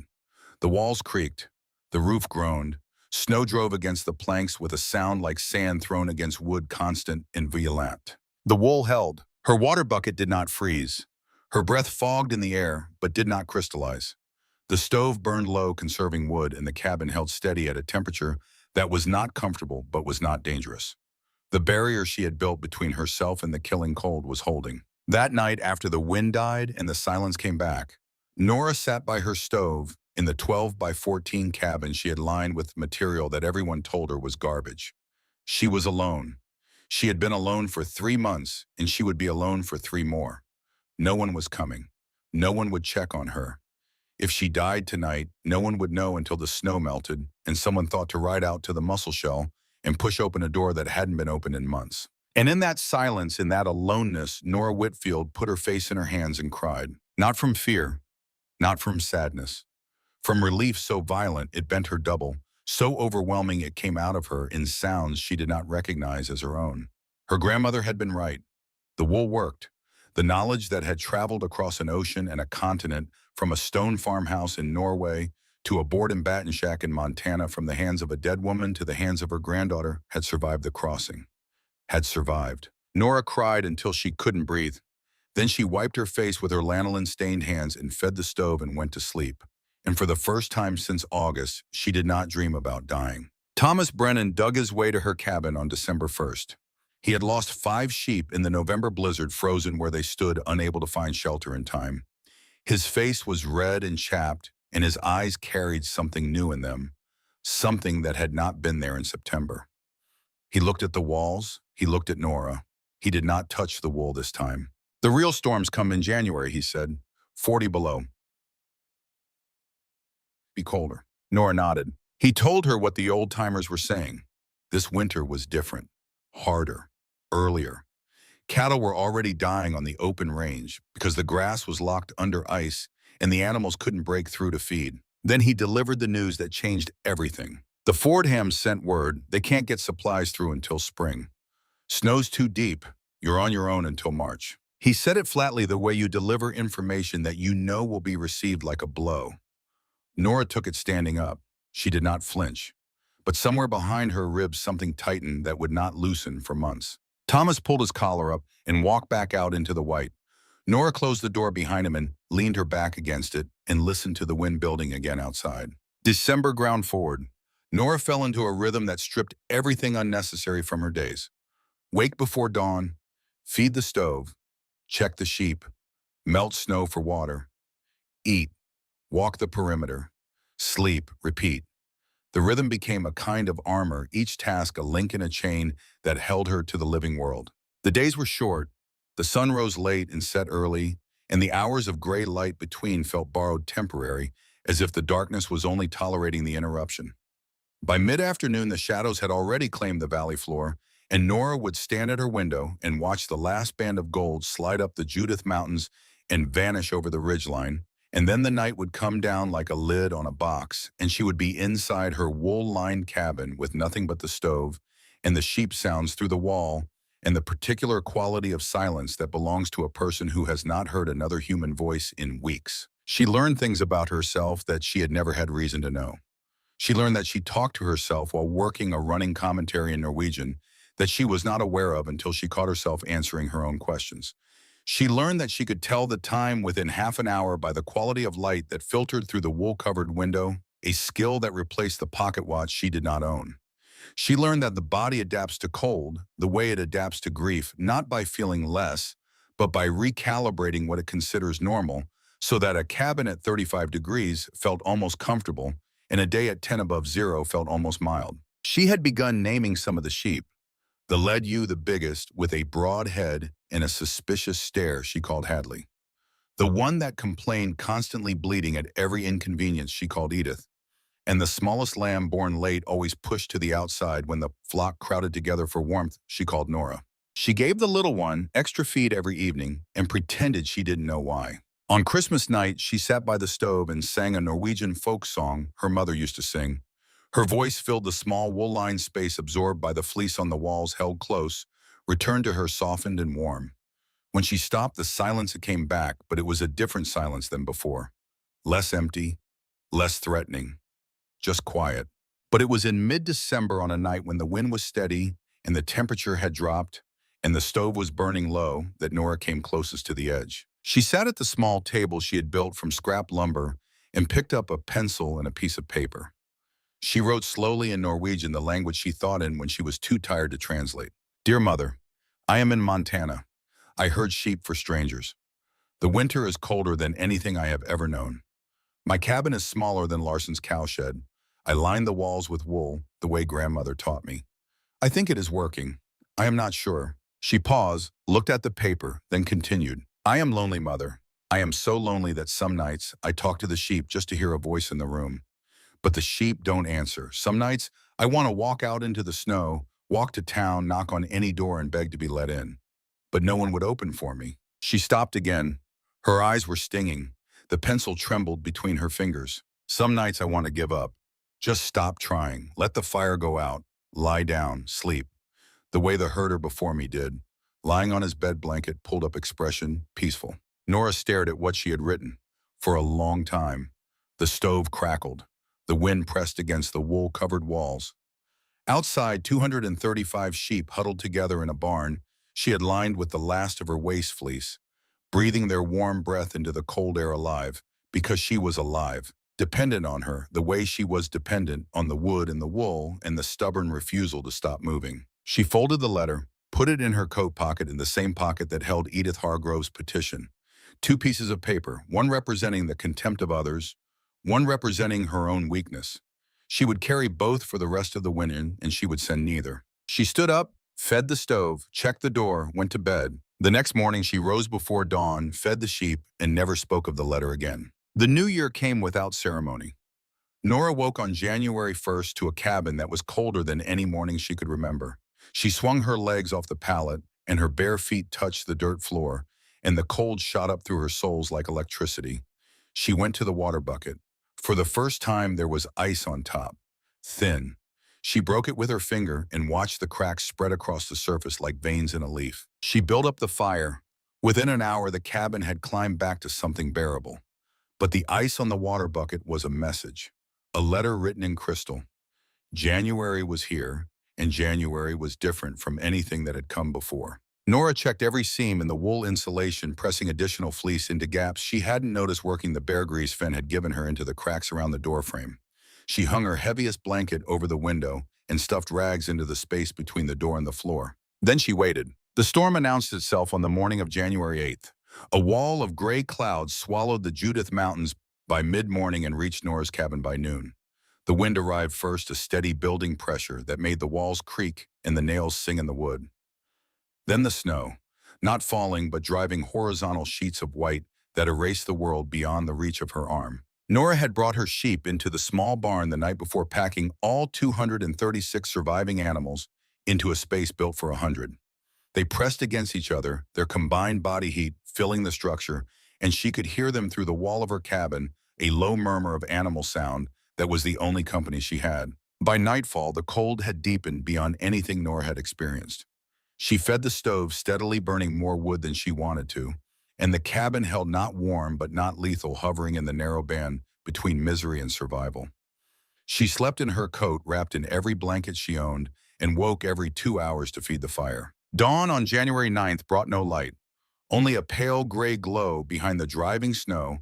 The walls creaked. The roof groaned. Snow drove against the planks with a sound like sand thrown against wood, constant and violent. The wool held. Her water bucket did not freeze. Her breath fogged in the air, but did not crystallize. The stove burned low, conserving wood, and the cabin held steady at a temperature that was not comfortable but was not dangerous. The barrier she had built between herself and the killing cold was holding. That night, after the wind died and the silence came back, Nora sat by her stove in the 12 by 14 cabin she had lined with material that everyone told her was garbage. She was alone. She had been alone for 3 months, and she would be alone for 3 more. No one was coming. No one would check on her. If she died tonight, no one would know until the snow melted and someone thought to ride out to the Musselshell and push open a door that hadn't been opened in months. And in that silence, in that aloneness, Nora Whitfield put her face in her hands and cried. Not from fear, not from sadness. From relief so violent it bent her double, so overwhelming it came out of her in sounds she did not recognize as her own. Her grandmother had been right. The wool worked. The knowledge that had traveled across an ocean and a continent, from a stone farmhouse in Norway to a board and batten shack in Montana, from the hands of a dead woman to the hands of her granddaughter, had survived the crossing. Had survived. Nora cried until she couldn't breathe. Then she wiped her face with her lanolin-stained hands and fed the stove and went to sleep. And for the first time since August, she did not dream about dying. Thomas Brennan dug his way to her cabin on December 1st. He had lost 5 sheep in the November blizzard, frozen where they stood, unable to find shelter in time. His face was red and chapped, and his eyes carried something new in them, something that had not been there in September. He looked at the walls. He looked at Nora. He did not touch the wool this time. The real storms come in January, he said. 40 below. Be colder. Nora nodded. He told her what the old-timers were saying. This winter was different, harder, earlier. Cattle were already dying on the open range because the grass was locked under ice and the animals couldn't break through to feed. Then he delivered the news that changed everything. The Fordhams sent word they can't get supplies through until spring. Snow's too deep. You're on your own until March. He said it flatly, the way you deliver information that you know will be received like a blow. Nora took it standing up. She did not flinch. But somewhere behind her ribs something tightened that would not loosen for months. Thomas pulled his collar up and walked back out into the white. Nora closed the door behind him and leaned her back against it and listened to the wind building again outside. December ground forward. Nora fell into a rhythm that stripped everything unnecessary from her days. Wake before dawn, feed the stove, check the sheep, melt snow for water, eat, walk the perimeter, sleep, repeat. The rhythm became a kind of armor, each task a link in a chain that held her to the living world. The days were short, the sun rose late and set early, and the hours of gray light between felt borrowed, temporary, as if the darkness was only tolerating the interruption. By mid-afternoon, the shadows had already claimed the valley floor, and Nora would stand at her window and watch the last band of gold slide up the Judith Mountains and vanish over the ridgeline. And then the night would come down like a lid on a box, and she would be inside her wool-lined cabin with nothing but the stove and the sheep sounds through the wall and the particular quality of silence that belongs to a person who has not heard another human voice in weeks. She learned things about herself that she had never had reason to know. She learned that she talked to herself while working a running commentary in Norwegian that she was not aware of until she caught herself answering her own questions. She learned that she could tell the time within half an hour by the quality of light that filtered through the wool-covered window, a skill that replaced the pocket watch she did not own. She learned that the body adapts to cold the way it adapts to grief, not by feeling less, but by recalibrating what it considers normal, so that a cabin at 35 degrees felt almost comfortable and a day at 10 above zero felt almost mild. She had begun naming some of the sheep. The lead ewe, the biggest, with a broad head and a suspicious stare, she called Hadley. The one that complained, constantly bleeding at every inconvenience, she called Edith. And the smallest lamb, born late, always pushed to the outside when the flock crowded together for warmth, she called Nora. She gave the little one extra feed every evening and pretended she didn't know why. On Christmas night, she sat by the stove and sang a Norwegian folk song her mother used to sing. Her voice filled the small wool-lined space absorbed by the fleece on the walls, held close, returned to her softened and warm. When she stopped, the silence came back, but it was a different silence than before. Less empty, less threatening, just quiet. But it was in mid-December, on a night when the wind was steady and the temperature had dropped and the stove was burning low, that Nora came closest to the edge. She sat at the small table she had built from scrap lumber and picked up a pencil and a piece of paper. She wrote slowly in Norwegian, the language she thought in when she was too tired to translate. Dear Mother, I am in Montana. I herd sheep for strangers. The winter is colder than anything I have ever known. My cabin is smaller than Larson's cowshed. I line the walls with wool, the way grandmother taught me. I think it is working. I am not sure. She paused, looked at the paper, then continued. I am lonely, Mother. I am so lonely that some nights I talk to the sheep just to hear a voice in the room. But the sheep don't answer. Some nights I want to walk out into the snow, Walk to town, knock on any door and beg to be let in. But no one would open for me. She stopped again. Her eyes were stinging. The pencil trembled between her fingers. Some nights I want to give up. Just stop trying. Let the fire go out. Lie down. Sleep. The way the herder before me did. Lying on his bed blanket, pulled up expression, peaceful. Nora stared at what she had written. For a long time. The stove crackled. The wind pressed against the wool-covered walls. Outside, 235 sheep huddled together in a barn she had lined with the last of her waste fleece, breathing their warm breath into the cold air alive, because she was alive, dependent on her, the way she was dependent on the wood and the wool and the stubborn refusal to stop moving. She folded the letter, put it in her coat pocket in the same pocket that held Edith Hargrove's petition. Two pieces of paper, one representing the contempt of others, one representing her own weakness. She would carry both for the rest of the winter, and she would send neither. She stood up, fed the stove, checked the door, went to bed. The next morning she rose before dawn, fed the sheep, and never spoke of the letter again. The new year came without ceremony. Nora woke on January 1st to a cabin that was colder than any morning she could remember. She swung her legs off the pallet, and her bare feet touched the dirt floor, and the cold shot up through her soles like electricity. She went to the water bucket. For the first time, there was ice on top, thin. She broke it with her finger and watched the cracks spread across the surface like veins in a leaf. She built up the fire. Within an hour, the cabin had climbed back to something bearable. But the ice on the water bucket was a message, a letter written in crystal. January was here, and January was different from anything that had come before. Nora checked every seam in the wool insulation, pressing additional fleece into gaps she hadn't noticed working the bear grease Finn had given her into the cracks around the doorframe. She hung her heaviest blanket over the window and stuffed rags into the space between the door and the floor. Then she waited. The storm announced itself on the morning of January 8th. A wall of gray clouds swallowed the Judith Mountains by mid-morning and reached Nora's cabin by noon. The wind arrived first, a steady building pressure that made the walls creak and the nails sing in the wood. Then the snow, not falling but driving horizontal sheets of white that erased the world beyond the reach of her arm. Nora had brought her sheep into the small barn the night before, packing all 236 surviving animals into a space built for 100. They pressed against each other, their combined body heat filling the structure, and she could hear them through the wall of her cabin, a low murmur of animal sound that was the only company she had. By nightfall, the cold had deepened beyond anything Nora had experienced. She fed the stove, steadily burning more wood than she wanted to, and the cabin held not warm but not lethal, hovering in the narrow band between misery and survival. She slept in her coat, wrapped in every blanket she owned, and woke every 2 hours to feed the fire. Dawn on January 9th brought no light, only a pale gray glow behind the driving snow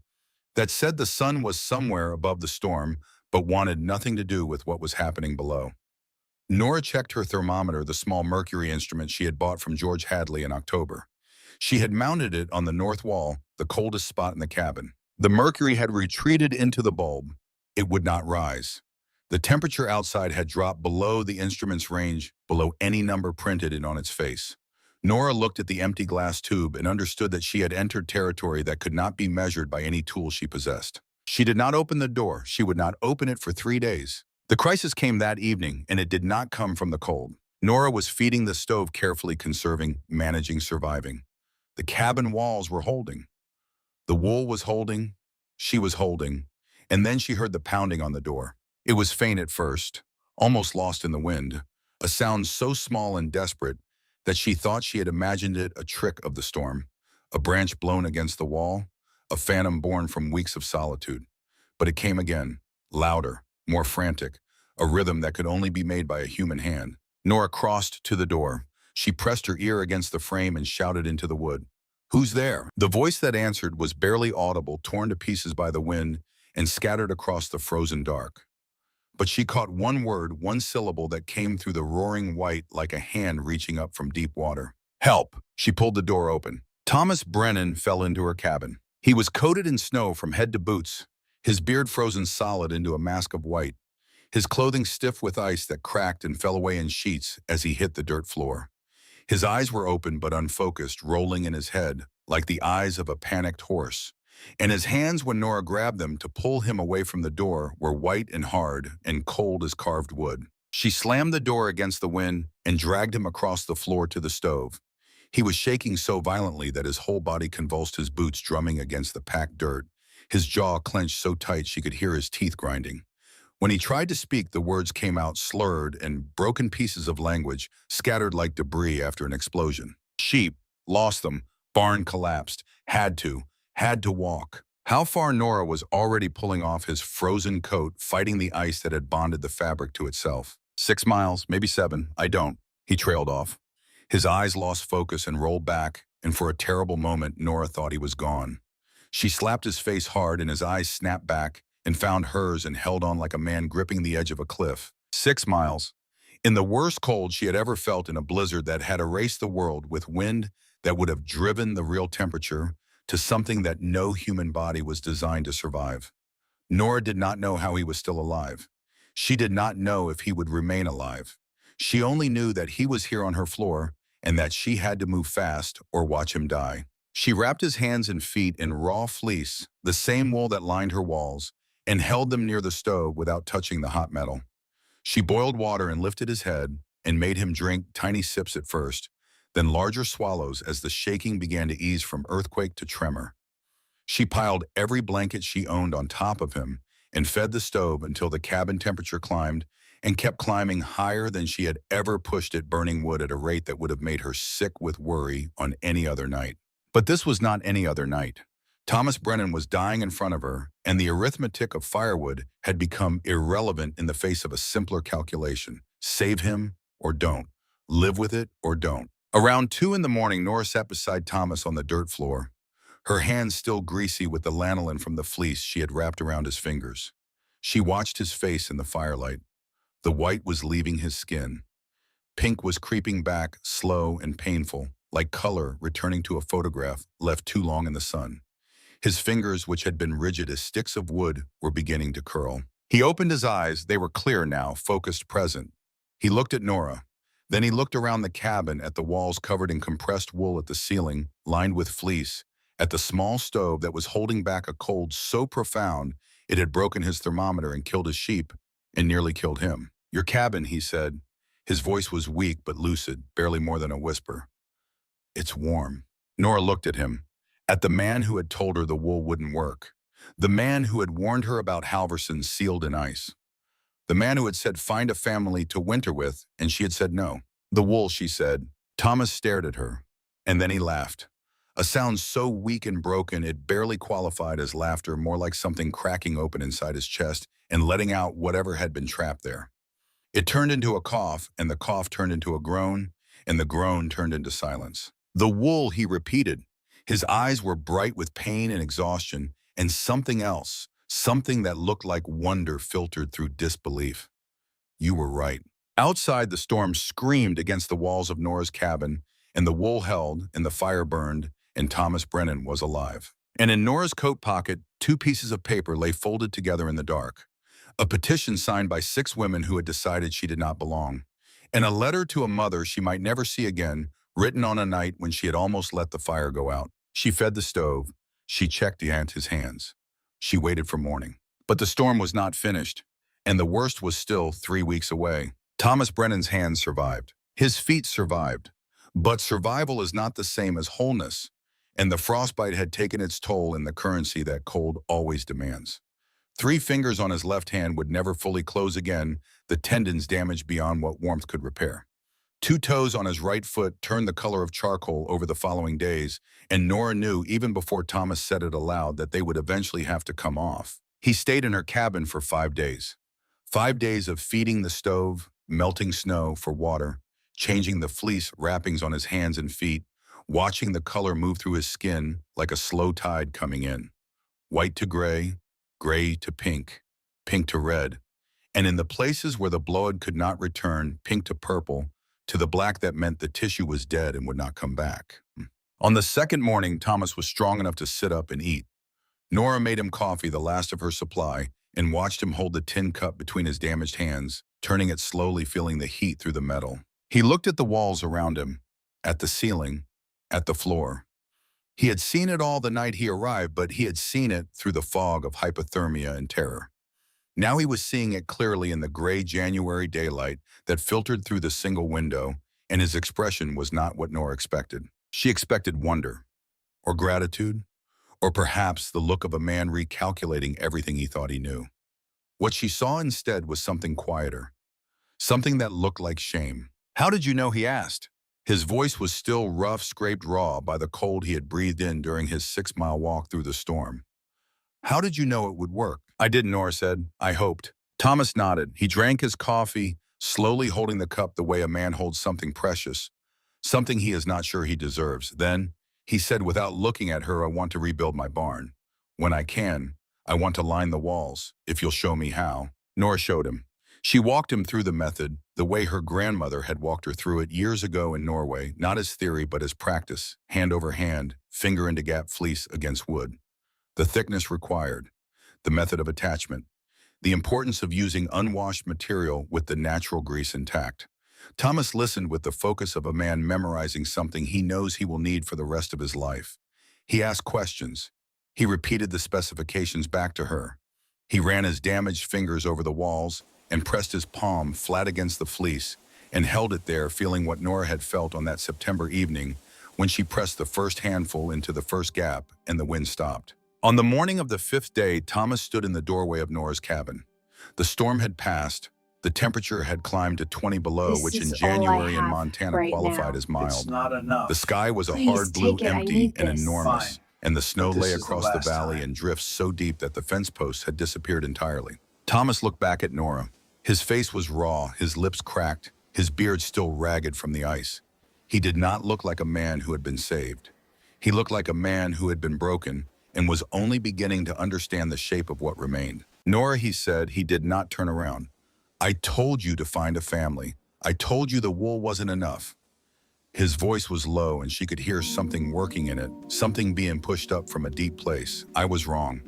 that said the sun was somewhere above the storm but wanted nothing to do with what was happening below. Nora checked her thermometer, the small mercury instrument she had bought from George Hadley in October. She had mounted it on the north wall, the coldest spot in the cabin. The mercury had retreated into the bulb. It would not rise. The temperature outside had dropped below the instrument's range, below any number printed in on its face. Nora looked at the empty glass tube and understood that she had entered territory that could not be measured by any tool she possessed. She did not open the door. She would not open it for 3 days. The crisis came that evening, and it did not come from the cold. Nora was feeding the stove carefully, conserving, managing, surviving. The cabin walls were holding. The wool was holding. She was holding. And then she heard the pounding on the door. It was faint at first, almost lost in the wind, a sound so small and desperate that she thought she had imagined it a trick of the storm, a branch blown against the wall, a phantom born from weeks of solitude. But it came again, louder, more frantic, a rhythm that could only be made by a human hand. Nora crossed to the door. She pressed her ear against the frame and shouted into the wood, "Who's there?" The voice that answered was barely audible, torn to pieces by the wind and scattered across the frozen dark. But she caught one word, one syllable that came through the roaring white like a hand reaching up from deep water. "Help!" She pulled the door open. Thomas Brennan fell into her cabin. He was coated in snow from head to boots, his beard frozen solid into a mask of white, his clothing stiff with ice that cracked and fell away in sheets as he hit the dirt floor. His eyes were open but unfocused, rolling in his head like the eyes of a panicked horse. And his hands, when Nora grabbed them to pull him away from the door, were white and hard and cold as carved wood. She slammed the door against the wind and dragged him across the floor to the stove. He was shaking so violently that his whole body convulsed, his boots drumming against the packed dirt. His jaw clenched so tight she could hear his teeth grinding. When he tried to speak, the words came out slurred and broken pieces of language scattered like debris after an explosion. Sheep, lost them, barn collapsed, had to walk. How far? Nora was already pulling off his frozen coat, fighting the ice that had bonded the fabric to itself. 6 miles, maybe 7, I don't. He trailed off. His eyes lost focus and rolled back, and for a terrible moment, Nora thought he was gone. She slapped his face hard and his eyes snapped back and found hers and held on like a man gripping the edge of a cliff. 6 miles. In the worst cold she had ever felt, in a blizzard that had erased the world, with wind that would have driven the real temperature to something that no human body was designed to survive. Nora did not know how he was still alive. She did not know if he would remain alive. She only knew that he was here on her floor and that she had to move fast or watch him die. She wrapped his hands and feet in raw fleece, the same wool that lined her walls, and held them near the stove without touching the hot metal. She boiled water and lifted his head and made him drink tiny sips at first, then larger swallows as the shaking began to ease from earthquake to tremor. She piled every blanket she owned on top of him and fed the stove until the cabin temperature climbed and kept climbing higher than she had ever pushed it, burning wood at a rate that would have made her sick with worry on any other night. But this was not any other night. Thomas Brennan was dying in front of her, and the arithmetic of firewood had become irrelevant in the face of a simpler calculation. Save him or don't. Live with it or don't. Around 2 in the morning, Nora sat beside Thomas on the dirt floor, her hands still greasy with the lanolin from the fleece she had wrapped around his fingers. She watched his face in the firelight. The white was leaving his skin. Pink was creeping back, slow and painful, like color returning to a photograph left too long in the sun. His fingers, which had been rigid as sticks of wood, were beginning to curl. He opened his eyes. They were clear now, focused, present. He looked at Nora. Then he looked around the cabin, at the walls covered in compressed wool, at the ceiling, lined with fleece, at the small stove that was holding back a cold so profound it had broken his thermometer and killed his sheep, and nearly killed him. Your cabin, he said. His voice was weak but lucid, barely more than a whisper. It's warm. Nora looked at him, at the man who had told her the wool wouldn't work, the man who had warned her about Halversons sealed in ice, the man who had said find a family to winter with, and she had said no. The wool, she said. Thomas stared at her, and then he laughed. A sound so weak and broken it barely qualified as laughter, more like something cracking open inside his chest and letting out whatever had been trapped there. It turned into a cough, and the cough turned into a groan, and the groan turned into silence. The wool, he repeated. His eyes were bright with pain and exhaustion, and something else, something that looked like wonder, filtered through disbelief. You were right. Outside, the storm screamed against the walls of Nora's cabin, and the wool held, and the fire burned, and Thomas Brennan was alive. And in Nora's coat pocket, 2 pieces of paper lay folded together in the dark. A petition signed by 6 women who had decided she did not belong, and a letter to a mother she might never see again, written on a night when she had almost let the fire go out. She fed the stove. She checked his hands. She waited for morning. But the storm was not finished, and the worst was still 3 weeks away. Thomas Brennan's hands survived. His feet survived. But survival is not the same as wholeness, and the frostbite had taken its toll in the currency that cold always demands. 3 fingers on his left hand would never fully close again, the tendons damaged beyond what warmth could repair. 2 toes on his right foot turned the color of charcoal over the following days, and Nora knew even before Thomas said it aloud that they would eventually have to come off. He stayed in her cabin for 5 days. 5 days of feeding the stove, melting snow for water, changing the fleece wrappings on his hands and feet, watching the color move through his skin like a slow tide coming in. White to gray, gray to pink, pink to red, and in the places where the blood could not return, pink to purple, to the black that meant the tissue was dead and would not come back. On the second morning, Thomas was strong enough to sit up and eat. Nora made him coffee, the last of her supply, and watched him hold the tin cup between his damaged hands, turning it slowly, feeling the heat through the metal. He looked at the walls around him, at the ceiling, at the floor. He had seen it all the night he arrived, but he had seen it through the fog of hypothermia and terror. Now he was seeing it clearly in the gray January daylight that filtered through the single window, and his expression was not what Nora expected. She expected wonder, or gratitude, or perhaps the look of a man recalculating everything he thought he knew. What she saw instead was something quieter, something that looked like shame. "How did you know?" he asked. His voice was still rough, scraped raw by the cold he had breathed in during his 6-mile walk through the storm. "How did you know it would work?" "I didn't," Nora said. "I hoped." Thomas nodded. He drank his coffee, slowly holding the cup the way a man holds something precious, something he is not sure he deserves. Then, he said without looking at her, "I want to rebuild my barn. When I can, I want to line the walls, if you'll show me how." Nora showed him. She walked him through the method, the way her grandmother had walked her through it years ago in Norway, not as theory but as practice, hand over hand, finger into gap fleece against wood. The thickness required, the method of attachment, the importance of using unwashed material with the natural grease intact. Thomas listened with the focus of a man memorizing something he knows he will need for the rest of his life. He asked questions. He repeated the specifications back to her. He ran his damaged fingers over the walls and pressed his palm flat against the fleece and held it there, feeling what Nora had felt on that September evening when she pressed the first handful into the first gap and the wind stopped. On the morning of the 5th day, Thomas stood in the doorway of Nora's cabin. The storm had passed. The temperature had climbed to 20 below, This which in is all I January in have Montana right qualified now. as It's mild. not enough. The sky was a Please hard blue, take it. I empty need and this. enormous, Fine. and the snow But this lay is the across the last valley time. in drifts so deep that the fence posts had disappeared entirely. Thomas looked back at Nora. His face was raw, his lips cracked, his beard still ragged from the ice. He did not look like a man who had been saved. He looked like a man who had been broken and was only beginning to understand the shape of what remained. "Nora," he said, he did not turn around. "I told you to find a family. I told you the wool wasn't enough." His voice was low and she could hear something working in it, something being pushed up from a deep place. "I was wrong.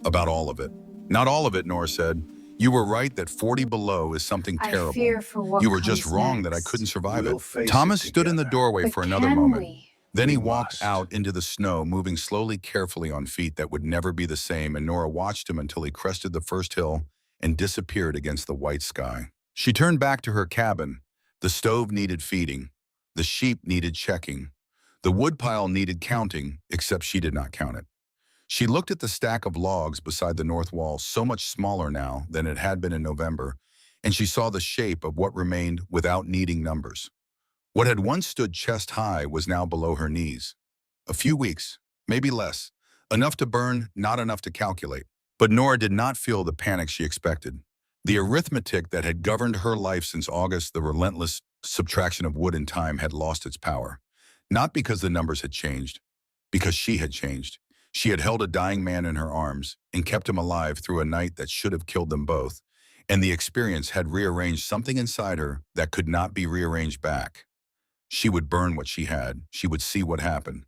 About all of it." "Not all of it," Nora said. "You were right that 40 below is something I terrible. fear for what You were just comes wrong that I next. couldn't survive We'll it." face Thomas it stood in the together. doorway But for another can moment. we? Then he We walked must. out into the snow, moving slowly, carefully on feet that would never be the same, and Nora watched him until he crested the first hill and disappeared against the white sky. She turned back to her cabin. The stove needed feeding. The sheep needed checking. The woodpile needed counting, except she did not count it. She looked at the stack of logs beside the north wall, so much smaller now than it had been in November, and she saw the shape of what remained without needing numbers. What had once stood chest high was now below her knees. A few weeks, maybe less. Enough to burn, not enough to calculate. But Nora did not feel the panic she expected. The arithmetic that had governed her life since August, the relentless subtraction of wood and time, had lost its power. Not because the numbers had changed, because she had changed. She had held a dying man in her arms and kept him alive through a night that should have killed them both, and the experience had rearranged something inside her that could not be rearranged back. She would burn what she had. She would see what happened.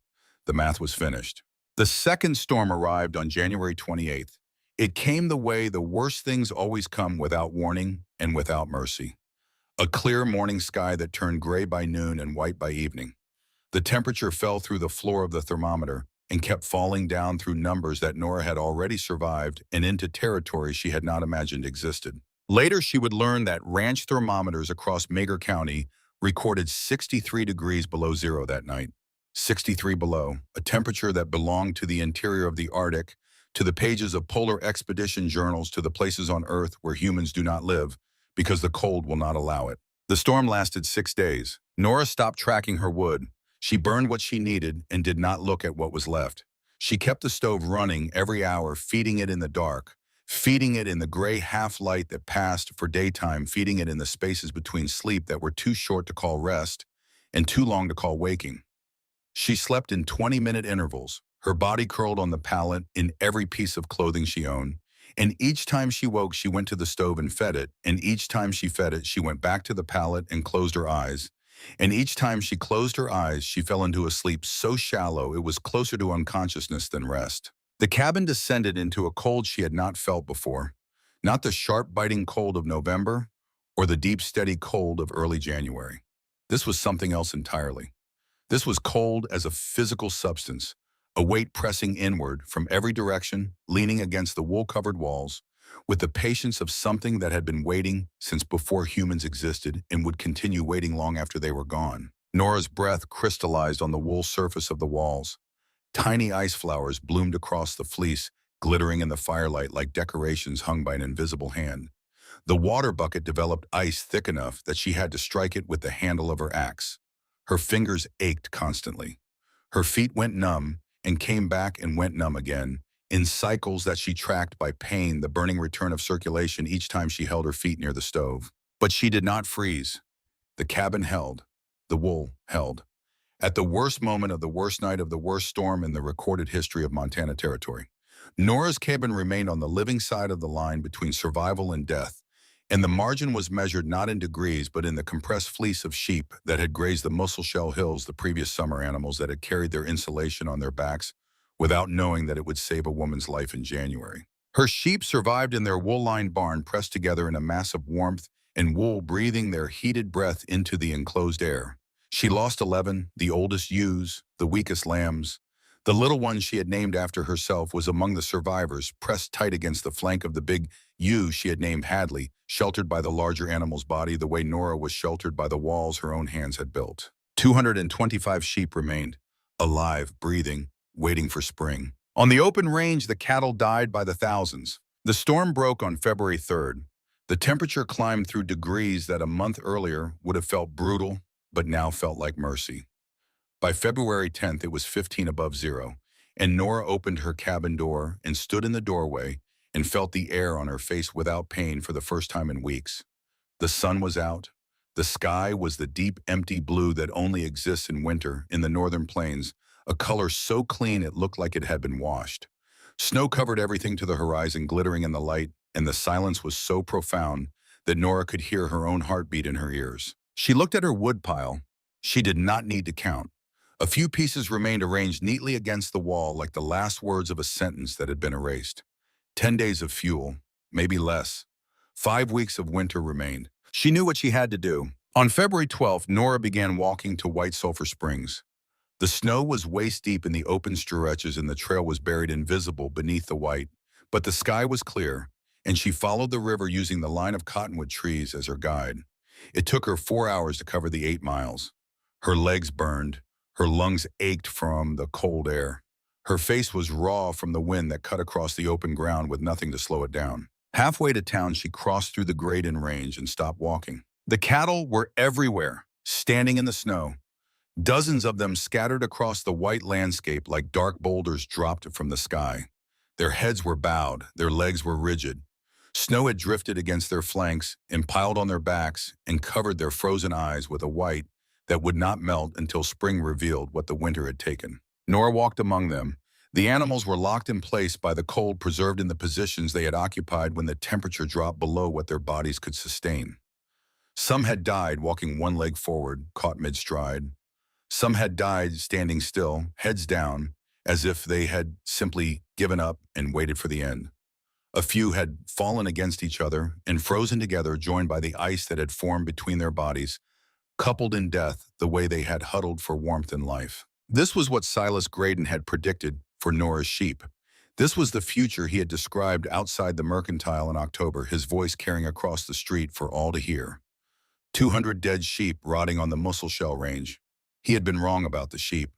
The math was finished. The second storm arrived on January 28th. It came the way the worst things always come, without warning and without mercy. A clear morning sky that turned gray by noon and white by evening. The temperature fell through the floor of the thermometer and kept falling down through numbers that Nora had already survived and into territory she had not imagined existed. Later, she would learn that ranch thermometers across Meagher County recorded 63 degrees below zero that night. 63 below, a temperature that belonged to the interior of the Arctic, to the pages of polar expedition journals, to the places on Earth where humans do not live because the cold will not allow it. The storm lasted 6 days. Nora stopped tracking her wood. She burned what she needed and did not look at what was left. She kept the stove running every hour, feeding it in the dark, feeding it in the gray half-light that passed for daytime, feeding it in the spaces between sleep that were too short to call rest and too long to call waking. She slept in 20-minute intervals, her body curled on the pallet in every piece of clothing she owned, and each time she woke, she went to the stove and fed it, and each time she fed it, she went back to the pallet and closed her eyes, and each time she closed her eyes, she fell into a sleep so shallow it was closer to unconsciousness than rest. The cabin descended into a cold she had not felt before, not the sharp, biting cold of November or the deep, steady cold of early January. This was something else entirely. This was cold as a physical substance, a weight pressing inward from every direction, leaning against the wool-covered walls, with the patience of something that had been waiting since before humans existed and would continue waiting long after they were gone. Nora's breath crystallized on the wool surface of the walls. Tiny ice flowers bloomed across the fleece, glittering in the firelight like decorations hung by an invisible hand. The water bucket developed ice thick enough that she had to strike it with the handle of her axe. Her fingers ached constantly. Her feet went numb and came back and went numb again, in cycles that she tracked by pain, the burning return of circulation each time she held her feet near the stove. But she did not freeze. The cabin held. The wool held. At the worst moment of the worst night of the worst storm in the recorded history of Montana Territory, Nora's cabin remained on the living side of the line between survival and death, and the margin was measured not in degrees but in the compressed fleece of sheep that had grazed the Musselshell Hills the previous summer, animals that had carried their insulation on their backs without knowing that it would save a woman's life in January. Her sheep survived in their wool-lined barn, pressed together in a mass of warmth and wool, breathing their heated breath into the enclosed air. She lost 11, the oldest ewes, the weakest lambs. The little one she had named after herself was among the survivors, pressed tight against the flank of the big ewe she had named Hadley, sheltered by the larger animal's body the way Nora was sheltered by the walls her own hands had built. 225 sheep remained, alive, breathing, waiting for spring. On the open range, the cattle died by the thousands. The storm broke on February 3rd. The temperature climbed through degrees that a month earlier would have felt brutal, but now felt like mercy. By February 10th, it was 15 above zero, and Nora opened her cabin door and stood in the doorway and felt the air on her face without pain for the first time in weeks. The sun was out. The sky was the deep, empty blue that only exists in winter in the northern plains, a color so clean it looked like it had been washed. Snow covered everything to the horizon, glittering in the light, and the silence was so profound that Nora could hear her own heartbeat in her ears. She looked at her wood pile. She did not need to count. A few pieces remained arranged neatly against the wall like the last words of a sentence that had been erased. 10 days of fuel, maybe less. 5 weeks of winter remained. She knew what she had to do. On February 12th, Nora began walking to White Sulphur Springs. The snow was waist-deep in the open stretches and the trail was buried invisible beneath the white, but the sky was clear, and she followed the river using the line of cottonwood trees as her guide. It took her 4 hours to cover the 8 miles. Her legs burned. Her lungs ached from the cold air. Her face was raw from the wind that cut across the open ground with nothing to slow it down. Halfway to town, she crossed through the Graydon Range and stopped walking. The cattle were everywhere, standing in the snow. Dozens of them scattered across the white landscape like dark boulders dropped from the sky. Their heads were bowed, their legs were rigid. Snow had drifted against their flanks and piled on their backs and covered their frozen eyes with a white that would not melt until spring revealed what the winter had taken. Nora walked among them. The animals were locked in place by the cold, preserved in the positions they had occupied when the temperature dropped below what their bodies could sustain. Some had died walking one leg forward, caught mid-stride. Some had died standing still, heads down, as if they had simply given up and waited for the end. A few had fallen against each other and frozen together, joined by the ice that had formed between their bodies, coupled in death the way they had huddled for warmth and life. This was what Silas Graydon had predicted for Nora's sheep. This was the future he had described outside the Mercantile in October, his voice carrying across the street for all to hear. 200 dead sheep rotting on the Musselshell Range. He had been wrong about the sheep,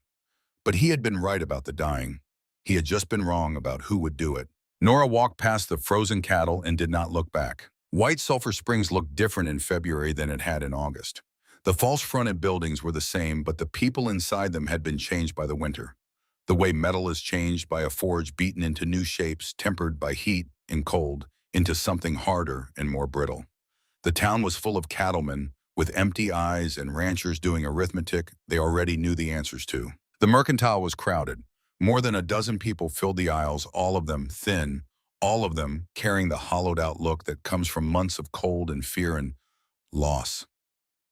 but he had been right about the dying. He had just been wrong about who would do it. Nora walked past the frozen cattle and did not look back. White Sulphur Springs looked different in February than it had in August. The false-fronted buildings were the same, but the people inside them had been changed by the winter. The way metal is changed by a forge beaten into new shapes, tempered by heat and cold, into something harder and more brittle. The town was full of cattlemen, with empty eyes and ranchers doing arithmetic they already knew the answers to. The Mercantile was crowded. More than a dozen people filled the aisles, all of them thin, all of them carrying the hollowed-out look that comes from months of cold and fear and loss.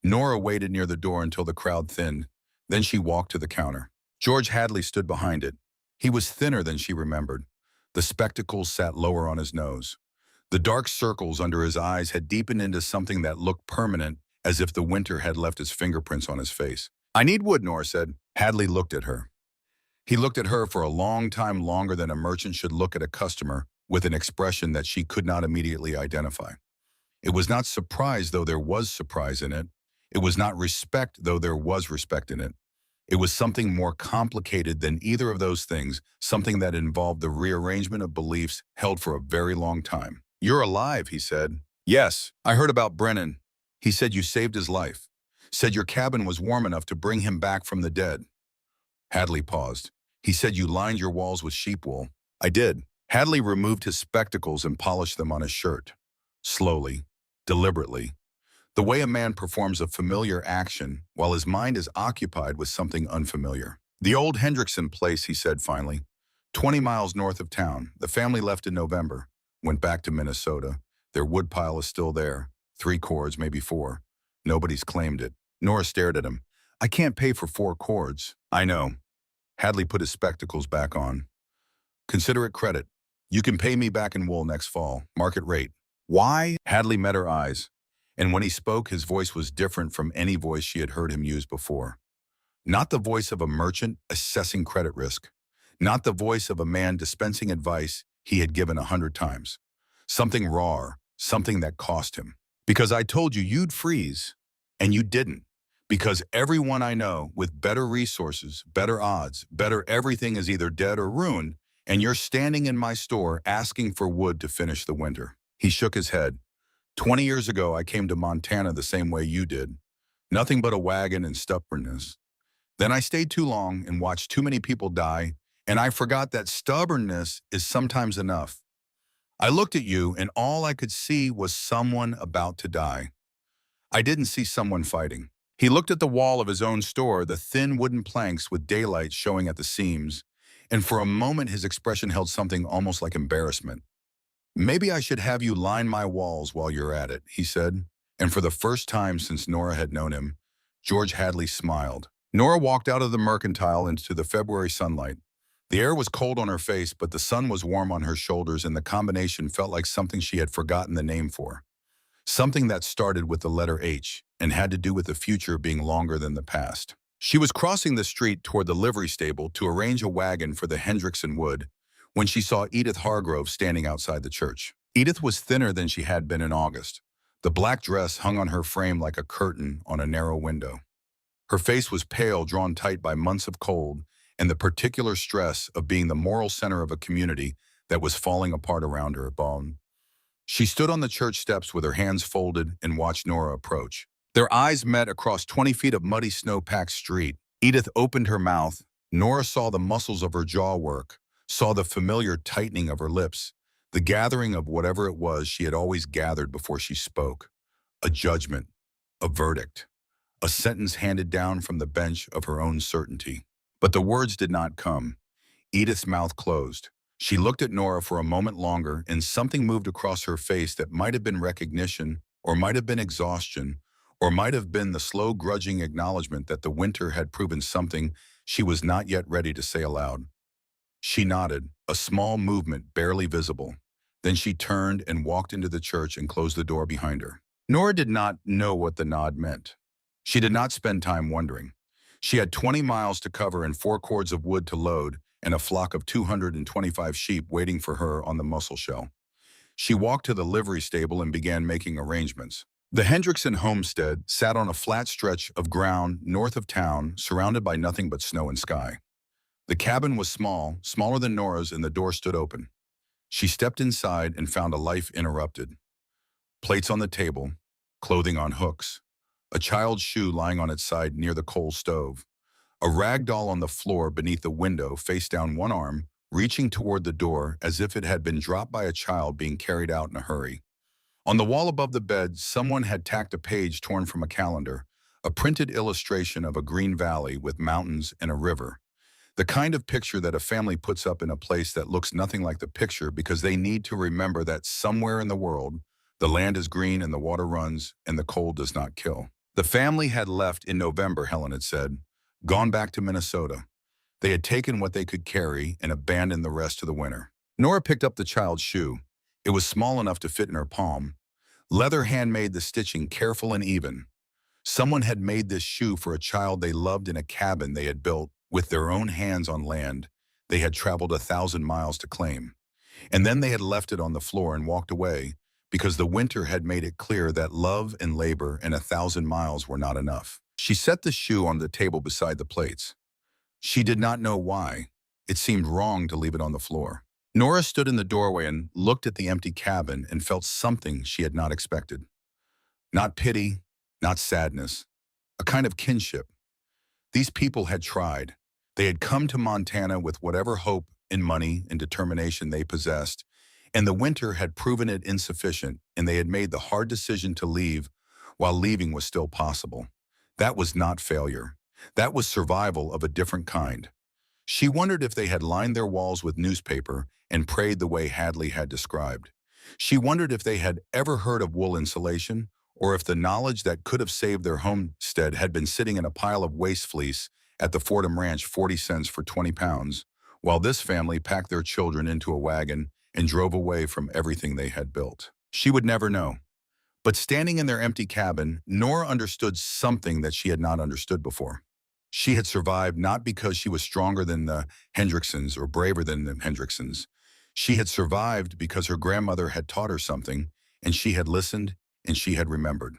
Nora waited near the door until the crowd thinned. Then she walked to the counter. George Hadley stood behind it. He was thinner than she remembered. The spectacles sat lower on his nose. The dark circles under his eyes had deepened into something that looked permanent, as if the winter had left his fingerprints on his face. "I need wood," Nora said. Hadley looked at her. He looked at her for a long time, longer than a merchant should look at a customer, with an expression that she could not immediately identify. It was not surprise, though there was surprise in it. It was not respect, though there was respect in it. It was something more complicated than either of those things, something that involved the rearrangement of beliefs held for a very long time. "You're alive," he said. "Yes, I heard about Brennan. He said you saved his life. Said your cabin was warm enough to bring him back from the dead." Hadley paused. "He said you lined your walls with sheep wool." "I did." Hadley removed his spectacles and polished them on his shirt. Slowly, deliberately, the way a man performs a familiar action while his mind is occupied with something unfamiliar. "The old Hendrickson place," he said finally. 20 miles north of town. The family left in November. Went back to Minnesota. Their woodpile is still there. 3 cords, maybe 4. Nobody's claimed it." Nora stared at him. "I can't pay for 4 cords." "I know." Hadley put his spectacles back on. "Consider it credit. You can pay me back in wool next fall. Market rate." "Why?" Hadley met her eyes, and when he spoke, his voice was different from any voice she had heard him use before. Not the voice of a merchant assessing credit risk. Not the voice of a man dispensing advice he had given 100 times. Something raw, something that cost him. "Because I told you you'd freeze, and you didn't. Because everyone I know with better resources, better odds, better everything is either dead or ruined, and you're standing in my store asking for wood to finish the winter." He shook his head. 20 years ago, I came to Montana the same way you did. Nothing but a wagon and stubbornness. Then I stayed too long and watched too many people die, and I forgot that stubbornness is sometimes enough. I looked at you, and all I could see was someone about to die. I didn't see someone fighting." He looked at the wall of his own store, the thin wooden planks with daylight showing at the seams, and for a moment his expression held something almost like embarrassment. "Maybe I should have you line my walls while you're at it," he said, and for the first time since Nora had known him, George Hadley smiled. Nora walked out of the mercantile into the February sunlight. The air was cold on her face, but the sun was warm on her shoulders, and the combination felt like something she had forgotten the name for. Something that started with the letter H and had to do with the future being longer than the past. She was crossing the street toward the livery stable to arrange a wagon for the Hendrickson wood when she saw Edith Hargrove standing outside the church. Edith was thinner than she had been in August. The black dress hung on her frame like a curtain on a narrow window. Her face was pale, drawn tight by months of cold and the particular stress of being the moral center of a community that was falling apart around her. She stood on the church steps with her hands folded and watched Nora approach. Their eyes met across 20 feet of muddy snow-packed street. Edith opened her mouth. Nora saw the muscles of her jaw work, saw the familiar tightening of her lips, the gathering of whatever it was she had always gathered before she spoke. A judgment, a verdict, a sentence handed down from the bench of her own certainty. But the words did not come. Edith's mouth closed. She looked at Nora for a moment longer, and something moved across her face that might have been recognition, or might have been exhaustion, or might have been the slow, grudging acknowledgement that the winter had proven something she was not yet ready to say aloud. She nodded, a small movement barely visible. Then she turned and walked into the church and closed the door behind her. Nora did not know what the nod meant. She did not spend time wondering. She had 20 miles to cover and 4 cords of wood to load, and a flock of 225 sheep waiting for her on the mussel shell. She walked to the livery stable and began making arrangements. The Hendrickson homestead sat on a flat stretch of ground north of town, surrounded by nothing but snow and sky. The cabin was small, smaller than Nora's, and the door stood open. She stepped inside and found a life interrupted. Plates on the table, clothing on hooks, a child's shoe lying on its side near the coal stove, a rag doll on the floor beneath the window, face down, one arm, reaching toward the door as if it had been dropped by a child being carried out in a hurry. On the wall above the bed, someone had tacked a page torn from a calendar, a printed illustration of a green valley with mountains and a river. The kind of picture that a family puts up in a place that looks nothing like the picture because they need to remember that somewhere in the world, the land is green and the water runs and the cold does not kill. The family had left in November, Helen had said, gone back to Minnesota. They had taken what they could carry and abandoned the rest to the winter. Nora picked up the child's shoe. It was small enough to fit in her palm. Leather handmade the stitching careful and even. Someone had made this shoe for a child they loved in a cabin they had built with their own hands on land they had traveled 1,000 miles to claim. And then they had left it on the floor and walked away because the winter had made it clear that love and labor and 1,000 miles were not enough. She set the shoe on the table beside the plates. She did not know why. It seemed wrong to leave it on the floor. Nora stood in the doorway and looked at the empty cabin and felt something she had not expected. Not pity, not sadness, a kind of kinship. These people had tried. They had come to Montana with whatever hope and money and determination they possessed, and the winter had proven it insufficient, and they had made the hard decision to leave while leaving was still possible. That was not failure. That was survival of a different kind. She wondered if they had lined their walls with newspaper and prayed the way Hadley had described. She wondered if they had ever heard of wool insulation, or if the knowledge that could have saved their homestead had been sitting in a pile of waste fleece at the Fordham Ranch 40 cents for 20 pounds, while this family packed their children into a wagon and drove away from everything they had built. She would never know. But standing in their empty cabin, Nora understood something that she had not understood before. She had survived not because she was stronger than the Hendricksons or braver than the Hendricksons. She had survived because her grandmother had taught her something, and she had listened, and she had remembered.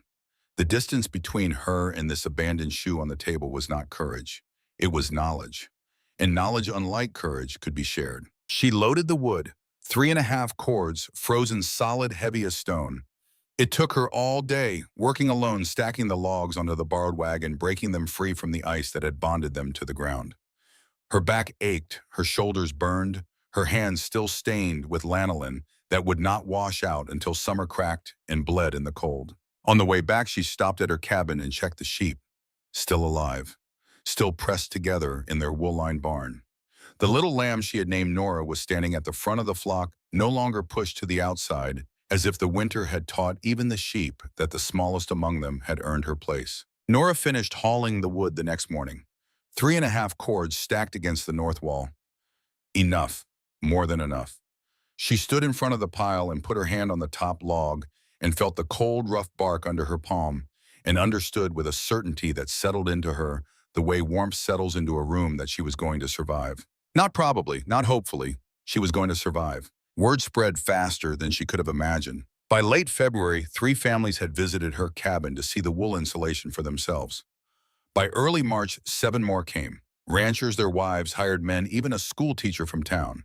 The distance between her and this abandoned shoe on the table was not courage. It was knowledge. And knowledge, unlike courage, could be shared. She loaded the wood, 3.5 cords, frozen solid, heavy as stone. It took her all day, working alone, stacking the logs onto the borrowed wagon, breaking them free from the ice that had bonded them to the ground. Her back ached, her shoulders burned, her hands still stained with lanolin that would not wash out until summer cracked and bled in the cold. On the way back, she stopped at her cabin and checked the sheep, still alive, still pressed together in their wool-lined barn. The little lamb she had named Nora was standing at the front of the flock, no longer pushed to the outside, as if the winter had taught even the sheep that the smallest among them had earned her place. Nora finished hauling the wood the next morning, 3.5 cords stacked against the north wall. Enough, more than enough. She stood in front of the pile and put her hand on the top log and felt the cold, rough bark under her palm and understood with a certainty that settled into her the way warmth settles into a room that she was going to survive. Not probably, not hopefully, she was going to survive. Word spread faster than she could have imagined. By late February, 3 families had visited her cabin to see the wool insulation for themselves. By early March, 7 more came. Ranchers, their wives, hired men, even a school teacher from town.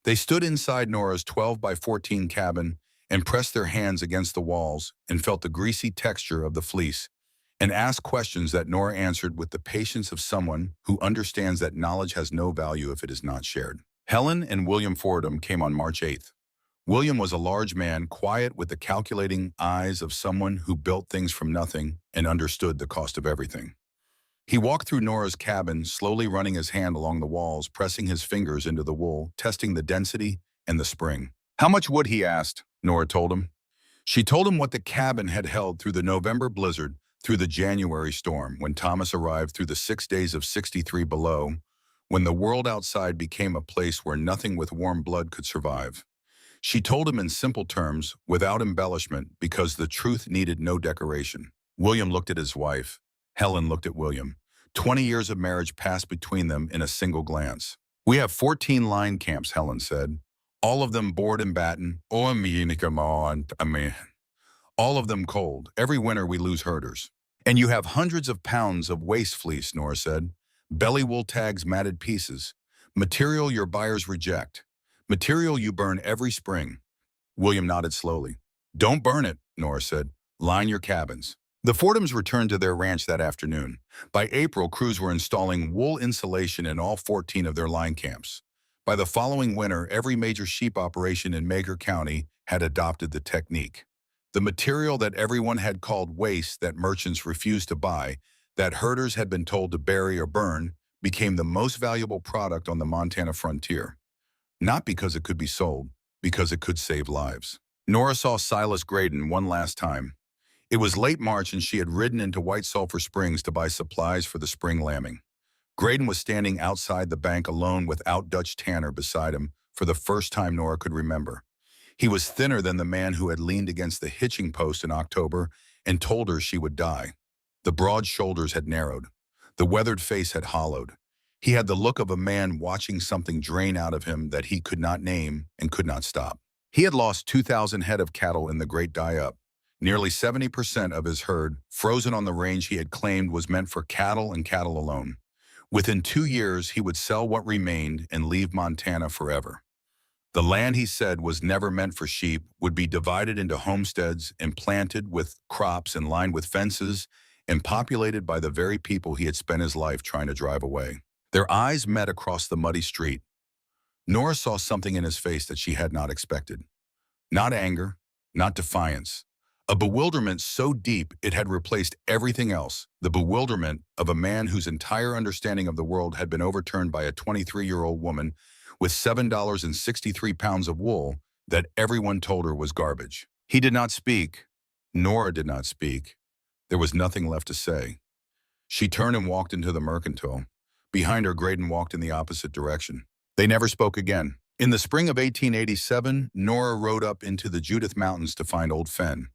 They stood inside Nora's 12 by 14 cabin and pressed their hands against the walls and felt the greasy texture of the fleece and asked questions that Nora answered with the patience of someone who understands that knowledge has no value if it is not shared. Helen and William Fordham came on March 8th. William was a large man, quiet with the calculating eyes of someone who built things from nothing and understood the cost of everything. He walked through Nora's cabin, slowly running his hand along the walls, pressing his fingers into the wool, testing the density and the spring. How much wood, he asked, Nora told him. She told him what the cabin had held through the November blizzard, through the January storm, when Thomas arrived, through the 6 days of 63 below, when the world outside became a place where nothing with warm blood could survive. She told him in simple terms, without embellishment, because the truth needed no decoration. William looked at his wife. Helen looked at William. 20 years of marriage passed between them in a single glance. We have 14 line camps, Helen said. All of them board and batten. All of them cold. Every winter we lose herders. And you have hundreds of pounds of waste fleece, Nora said. Belly wool tags, matted pieces. Material your buyers reject. Material you burn every spring. William nodded slowly. Don't burn it, Nora said. Line your cabins. The Fordhams returned to their ranch that afternoon. By April, crews were installing wool insulation in all 14 of their line camps. By the following winter, every major sheep operation in Meagher County had adopted the technique. The material that everyone had called waste that merchants refused to buy, that herders had been told to bury or burn, became the most valuable product on the Montana frontier. Not because it could be sold, because it could save lives. Nora saw Silas Graydon one last time. It was late March and she had ridden into White Sulphur Springs to buy supplies for the spring lambing. Graydon was standing outside the bank alone without Dutch Tanner beside him for the first time Nora could remember. He was thinner than the man who had leaned against the hitching post in October and told her she would die. The broad shoulders had narrowed. The weathered face had hollowed. He had the look of a man watching something drain out of him that he could not name and could not stop. He had lost 2,000 head of cattle in the Great Die-Up. Nearly 70% of his herd, frozen on the range he had claimed was meant for cattle and cattle alone. Within 2 years, he would sell what remained and leave Montana forever. The land, he said, was never meant for sheep, would be divided into homesteads and planted with crops and lined with fences and populated by the very people he had spent his life trying to drive away. Their eyes met across the muddy street. Nora saw something in his face that she had not expected. Not anger, not defiance. A bewilderment so deep it had replaced everything else, the bewilderment of a man whose entire understanding of the world had been overturned by a 23-year-old woman with $7.63 of wool that everyone told her was garbage. He did not speak. Nora did not speak. There was nothing left to say. She turned and walked into the mercantile. Behind her, Graydon walked in the opposite direction. They never spoke again. In the spring of 1887, Nora rode up into the Judith Mountains to find Old Fen.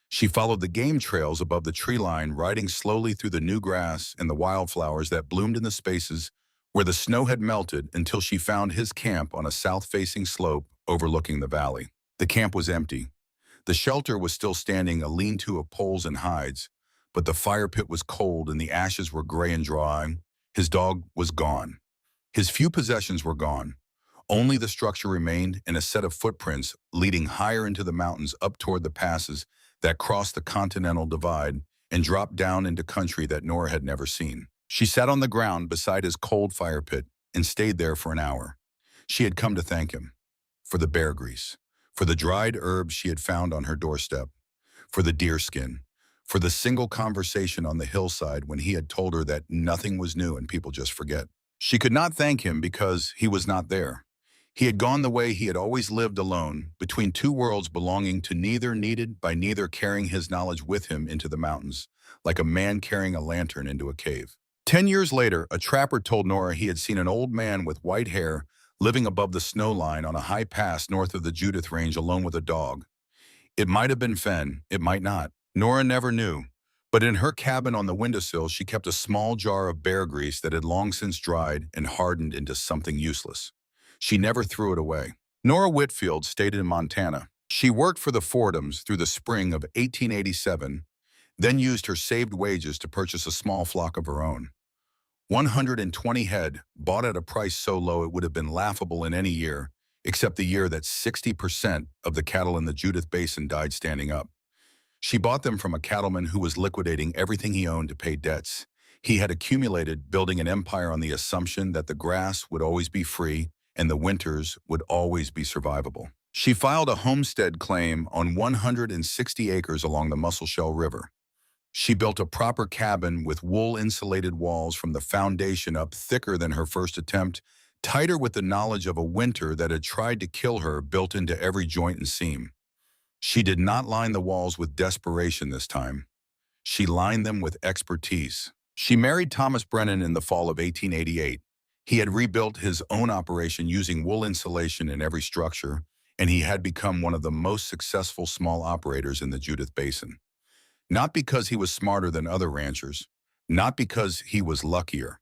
She followed the game trails above the tree line, riding slowly through the new grass and the wildflowers that bloomed in the spaces where the snow had melted until she found his camp on a south-facing slope overlooking the valley. The camp was empty. The shelter was still standing, a lean-to of poles and hides, but the fire pit was cold and the ashes were gray and dry. His dog was gone. His few possessions were gone. Only the structure remained and a set of footprints leading higher into the mountains up toward the passes that crossed the Continental Divide and dropped down into country that Nora had never seen. She sat on the ground beside his cold fire pit and stayed there for an hour. She had come to thank him for the bear grease, for the dried herbs she had found on her doorstep, for the deer skin, for the single conversation on the hillside when he had told her that nothing was new and people just forget. She could not thank him because he was not there. He had gone the way he had always lived, alone, between two worlds belonging to neither, needed by neither, carrying his knowledge with him into the mountains, like a man carrying a lantern into a cave. 10 years later, a trapper told Nora he had seen an old man with white hair living above the snow line on a high pass north of the Judith Range alone with a dog. It might have been Fen, it might not. Nora never knew. But in her cabin on the windowsill, she kept a small jar of bear grease that had long since dried and hardened into something useless. She never threw it away. Nora Whitfield stayed in Montana. She worked for the Fordhams through the spring of 1887, then used her saved wages to purchase a small flock of her own. 120 head, bought at a price so low it would have been laughable in any year, except the year that 60% of the cattle in the Judith Basin died standing up. She bought them from a cattleman who was liquidating everything he owned to pay debts. He had accumulated, building an empire on the assumption that the grass would always be free and the winters would always be survivable. She filed a homestead claim on 160 acres along the Musselshell River. She built a proper cabin with wool-insulated walls from the foundation up, thicker than her first attempt, tighter with the knowledge of a winter that had tried to kill her built into every joint and seam. She did not line the walls with desperation this time. She lined them with expertise. She married Thomas Brennan in the fall of 1888. He had rebuilt his own operation using wool insulation in every structure, and he had become one of the most successful small operators in the Judith Basin. Not because he was smarter than other ranchers, not because he was luckier,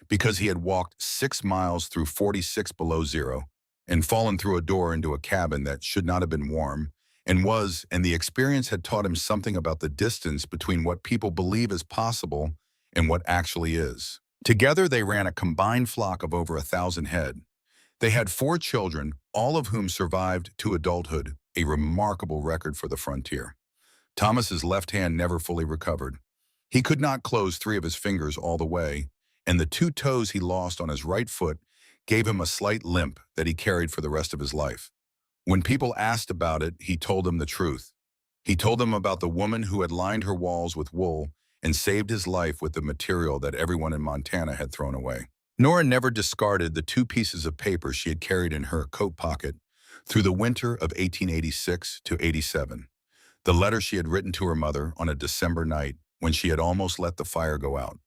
because he had walked 6 miles through 46 below zero and fallen through a door into a cabin that should not have been warm, and the experience had taught him something about the distance between what people believe is possible and what actually is. Together, they ran a combined flock of over 1,000 head. They had 4 children, all of whom survived to adulthood, a remarkable record for the frontier. Thomas's left hand never fully recovered. He could not close 3 of his fingers all the way, and the 2 toes he lost on his right foot gave him a slight limp that he carried for the rest of his life. When people asked about it, he told them the truth. He told them about the woman who had lined her walls with wool and saved his life with the material that everyone in Montana had thrown away. Nora never discarded the 2 pieces of paper she had carried in her coat pocket through the winter of 1886 to 87. The letter she had written to her mother on a December night when she had almost let the fire go out,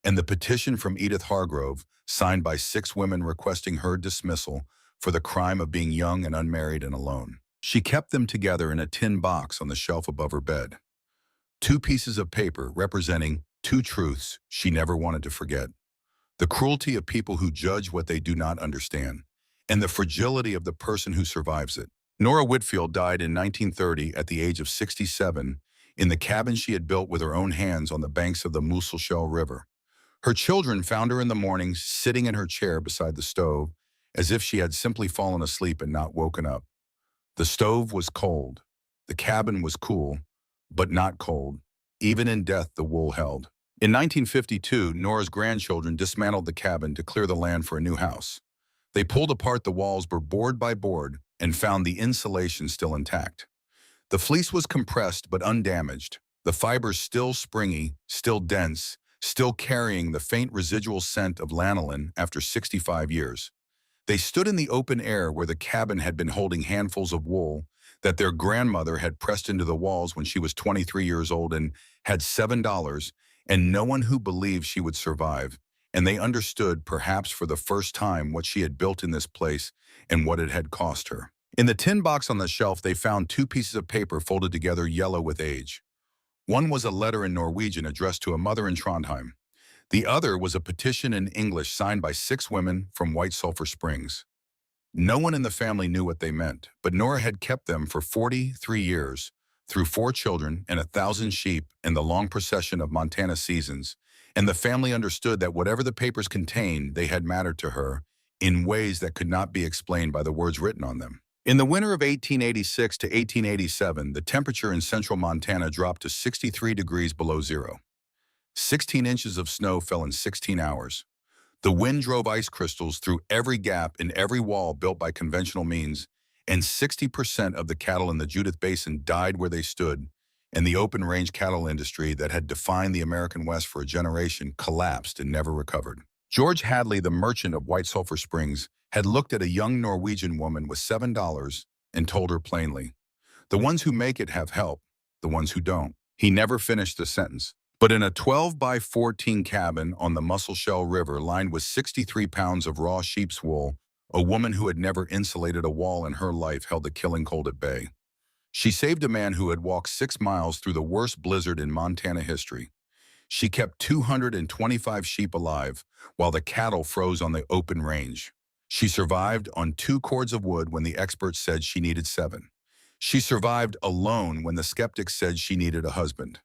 and the petition from Edith Hargrove, signed by 6 women requesting her dismissal for the crime of being young and unmarried and alone. She kept them together in a tin box on the shelf above her bed. 2 pieces of paper representing 2 truths she never wanted to forget. the cruelty of people who judge what they do not understand, and the fragility of the person who survives it. Nora Whitfield died in 1930 at the age of 67 in the cabin she had built with her own hands on the banks of the Musselshell River. Her children found her in the morning sitting in her chair beside the stove, as if she had simply fallen asleep and not woken up. The stove was cold. The cabin was cool, but not cold. Even in death, the wool held. In 1952, Nora's grandchildren dismantled the cabin to clear the land for a new house. They pulled apart the walls board by board and found the insulation still intact. The fleece was compressed but undamaged, the fibers still springy, still dense, still carrying the faint residual scent of lanolin after 65 years. They stood in the open air where the cabin had been holding handfuls of wool that their grandmother had pressed into the walls when she was 23 years old and had $7, and no one who believed she would survive. And they understood, perhaps for the first time, what she had built in this place and what it had cost her. In the tin box on the shelf, they found two pieces of paper folded together, yellow with age. One was a letter in Norwegian addressed to a mother in Trondheim. The other was a petition in English signed by 6 women from White Sulphur Springs. No one in the family knew what they meant, but Nora had kept them for 43 years, through 4 children and 1,000 sheep and the long procession of Montana seasons, and the family understood that whatever the papers contained, they had mattered to her in ways that could not be explained by the words written on them. In the winter of 1886 to 1887, the temperature in central Montana dropped to 63 degrees below zero. 16 inches of snow fell in 16 hours. The wind drove ice crystals through every gap in every wall built by conventional means, and 60% of the cattle in the Judith Basin died where they stood, and the open-range cattle industry that had defined the American West for a generation collapsed and never recovered. George Hadley, the merchant of White Sulphur Springs, had looked at a young Norwegian woman with $7 and told her plainly, "The ones who make it have help, the ones who don't." He never finished the sentence. But in a 12 by 14 cabin on the Musselshell River lined with 63 pounds of raw sheep's wool, a woman who had never insulated a wall in her life held the killing cold at bay. She saved a man who had walked 6 miles through the worst blizzard in Montana history. She kept 225 sheep alive while the cattle froze on the open range. She survived on 2 cords of wood when the experts said she needed 7. She survived alone when the skeptics said she needed a husband.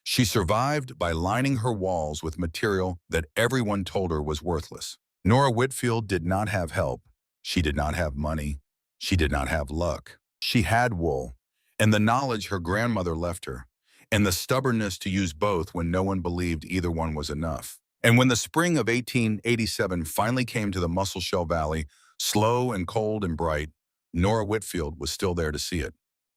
She survived by lining her walls with material that everyone told her was worthless. Nora Whitfield did not have help. She did not have money. She did not have luck. She had wool, and the knowledge her grandmother left her, and the stubbornness to use both when no one believed either one was enough. And when the spring of 1887 finally came to the Musselshell Valley, slow and cold and bright, Nora Whitfield was still there to see it.